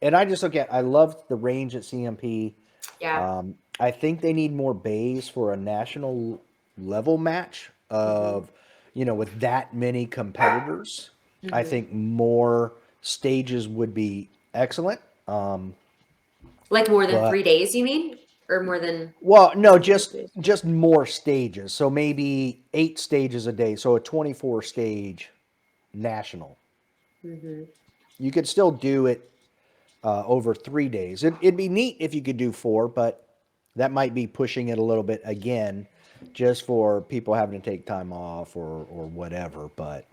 and I just look at, I love the range at CMP. Yeah. I think they need more bays for a national level match Hmm. of, with that many competitors. I Hmm. think more stages would be excellent. Like more than But 3 days, you mean? Or more than well, no, more than just 3 days? just more stages. So maybe 8 stages a day. So a 24 stage national. Hmm. You could still do it over 3 days. It'd be neat if you could do four, but that might be pushing it a little bit again, just for people having to take time off or whatever. But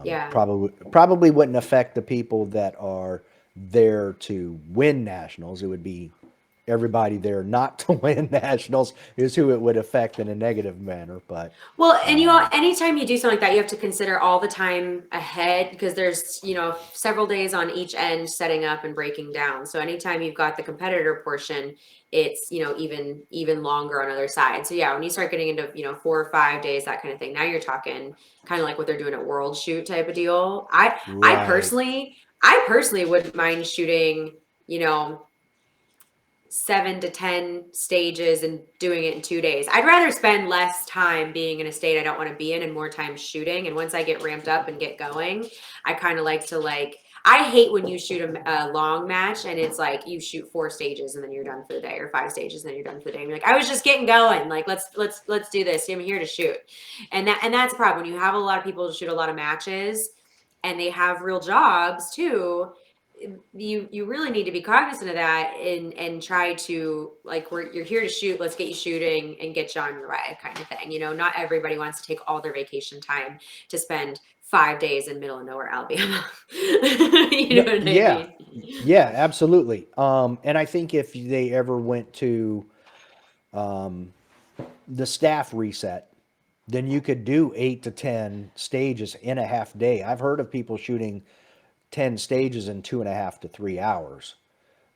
Yeah. probably wouldn't affect the people that are there to win nationals. It would be everybody there not to win nationals is who it would affect in a negative manner. But Well, and anytime you do something like that, you have to consider all the time ahead because there's, several days on each end setting up and breaking down. So anytime you've got the competitor portion, it's, even longer on other side. So yeah, when you start getting into, 4 or 5 days, that kind of thing, now you're talking kind of like what they're doing at World Shoot type of deal. I right, personally, I personally wouldn't mind shooting, you know, 7 to 10 stages and doing it in 2 days. I'd rather spend less time being in a state I don't want to be in and more time shooting. And once I get ramped up and get going, I kind of like to I hate when you shoot a long match and it's like you shoot 4 stages and then you're done for the day or 5 stages and then you're done for the day. And you're like, I was just getting going. Like, let's do this. I'm here to shoot. And that's a problem when you have a lot of people to shoot a lot of matches and they have real jobs too. You really need to be cognizant of that and try to like you're here to shoot, let's get you shooting and get you on your way kind of thing. Not everybody wants to take all their vacation time to spend 5 days in middle of nowhere Alabama. You no, know what I yeah, mean? yeah, absolutely. And I think if they ever went to the staff reset, then you could do 8 to 10 stages in a half day. I've heard of people shooting 10 stages in 2.5 to 3 hours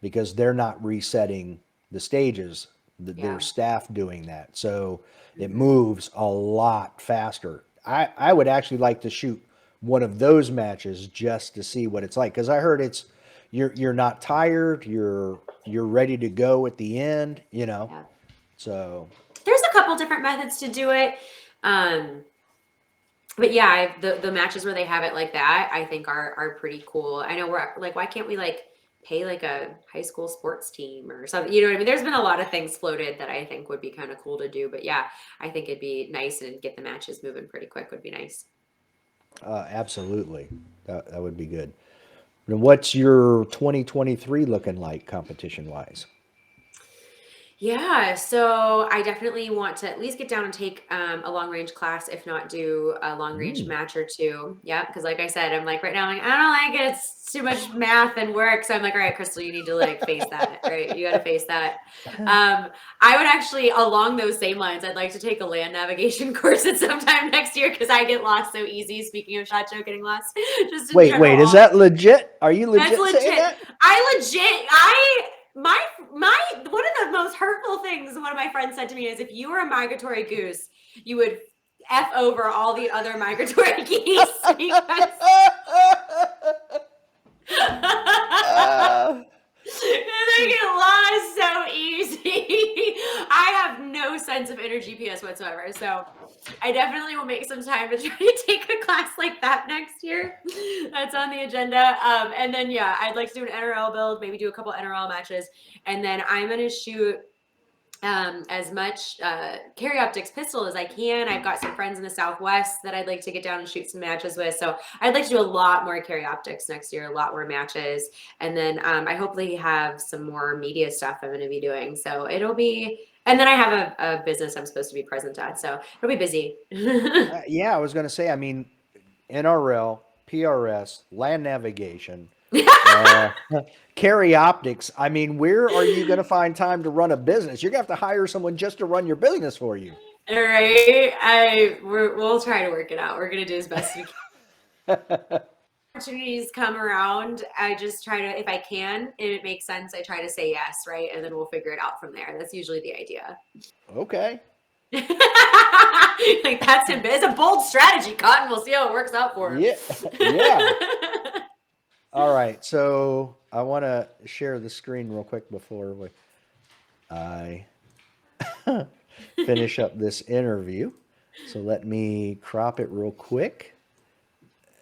because they're not resetting the stages. Their Yeah. staff doing that, so it Hmm. moves a lot faster. I would actually like to shoot one of those matches just to see what it's like because I heard it's you're not tired. You're ready to go at the end. Yeah. So There's a couple different methods to do it. But yeah, the matches where they have it like that, I think are pretty cool. I know we're like, why can't we like pay like a high school sports team or something? You know what I mean? There's been a lot of things floated that I think would be kind of cool to do. But yeah, I think it'd be nice and get the matches moving pretty quick would be nice. absolutely, that would be good. And what's your 2023 looking like competition wise? Yeah, so I definitely want to at least get down and take a long range class, if not do a long range Mm. match or two. Yeah, because like I said, I'm like right now, I'm like, I don't like it. It's too much math and work. So I'm like, all right, Krystal, you need to like face that, right? You got to face that. I would actually, along those same lines, I'd like to take a land navigation course at some time next year because I get lost so easy. Speaking of SHOT Show getting lost, just in general. Wait, is that legit? Are you That's legit saying legit. that? My one of the most hurtful things one of my friends said to me is if you were a migratory goose, you would F over all the other migratory geese because Uh, they get lost so easy. I have no sense of inner GPS whatsoever. So I definitely will make some time to try to take a class like that next year. That's on the agenda. And then, yeah, I'd like to do an NRL build, maybe do a couple NRL matches. And then I'm going to shoot as much carry optics pistol as I can. I've got some friends in the Southwest that I'd like to get down and shoot some matches with. So I'd like to do a lot more carry optics next year, a lot more matches. And then I hopefully have some more media stuff I'm going to be doing. So it'll be, and then I have a business I'm supposed to be present at. So it'll be busy. yeah, I was going to say, I mean, NRL, PRS, land navigation, uh, carry optics. I mean, where are you going to find time to run a business? You're going to have to hire someone just to run your business for you. All right. We'll try to work it out. We're going to do as best we can. Opportunities come around, I just try to, if I can, and it makes sense, I try to say yes, right? And then we'll figure it out from there. That's usually the idea. Okay. Like that's it's a bold strategy, Cotton. We'll see how it works out for him. Yeah. Yeah. All right. So I want to share the screen real quick before I finish up this interview. So let me crop it real quick.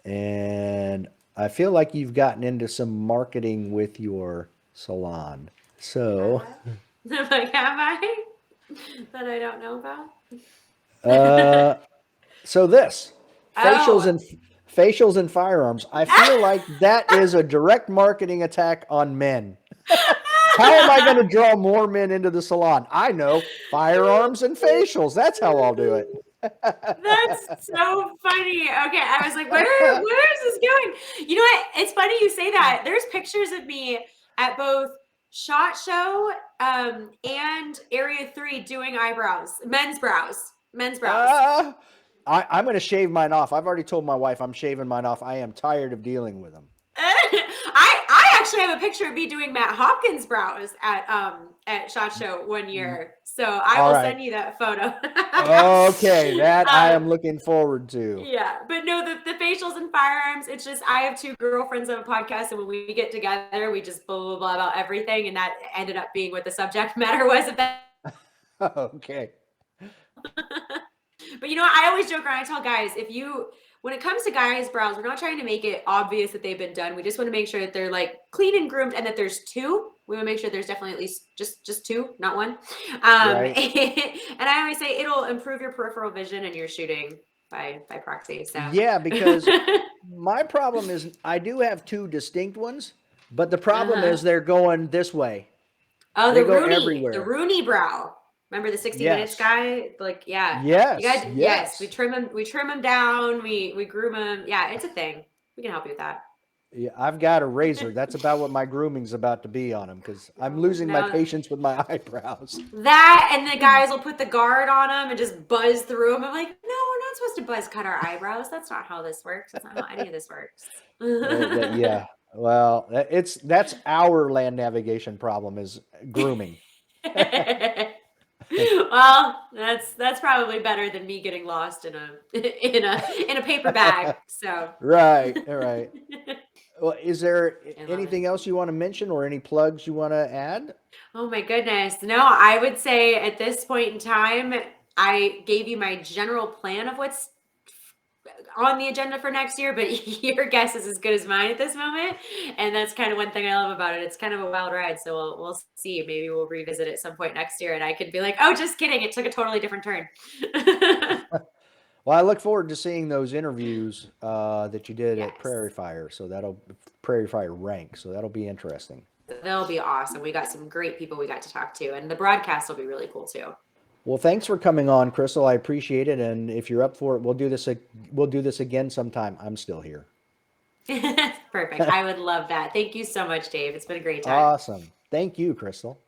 And I feel like you've gotten into some marketing with your salon. So, I'm like, have I? That I don't know about? so this facials Oh. and facials and firearms. I feel like that is a direct marketing attack on men. How am I going to draw more men into the salon? I know firearms and facials. That's how I'll do it. That's so funny. Okay, I was like, where is this going? You know what? It's funny you say that. There's pictures of me at both SHOT Show and Area 3 doing eyebrows, men's brows. I'm going to shave mine off. I've already told my wife I'm shaving mine off. I am tired of dealing with them. I actually have a picture of me doing Matt Hopkins brows at SHOT Show one year. So I will send you that photo. Okay, that I am looking forward to. Yeah, but no, the facials and firearms, it's just I have two girlfriends on a podcast, and when we get together, we just blah, blah, blah about everything, and that ended up being what the subject matter was of that. Okay. But you know what? I always joke around. I tell guys, when it comes to guys' brows, we're not trying to make it obvious that they've been done. We just want to make sure that they're like clean and groomed and that there's two. We want to make sure there's definitely at least just two, not one. Right. And I always say it'll improve your peripheral vision and your shooting by proxy. So yeah, because my problem is I do have two distinct ones, but the problem is they're going this way. Oh, the Rooney brow. Remember the 60 Minutes guy? Like, yeah. Yes. You guys, yes. We trim him down. We groom him. Yeah, it's a thing. We can help you with that. Yeah, I've got a razor. That's about what my grooming's about to be on him because I'm losing my patience with my eyebrows. That and the guys will put the guard on them and just buzz through them. I'm like, no, we're not supposed to buzz cut our eyebrows. That's not how this works. That's not how any of this works. Yeah. Well, that's our land navigation problem is grooming. Well, that's probably better than me getting lost in a paper bag. So right. Well, is there I love it. anything else you want to mention or any plugs you want to add? Oh my goodness. No, I would say at this point in time, I gave you my general plan of what's on the agenda for next year, but your guess is as good as mine at this moment. And that's kind of one thing I love about it. It's kind of a wild ride. So we'll see. Maybe we'll revisit it some point next year and I could be like, oh, just kidding. It took a totally different turn. Well, I look forward to seeing those interviews that you did at Yes. Prairie Fire. So that'll Prairie Fire rank. So that'll be interesting. They'll be awesome. We got some great people we got to talk to, and the broadcast will be really cool too. Well, thanks for coming on, Crystal. I appreciate it. And if you're up for it, we'll do this. We'll do this again sometime. I'm still here. Perfect. I would love that. Thank you so much, Dave. It's been a great time. Awesome. Thank you, Crystal.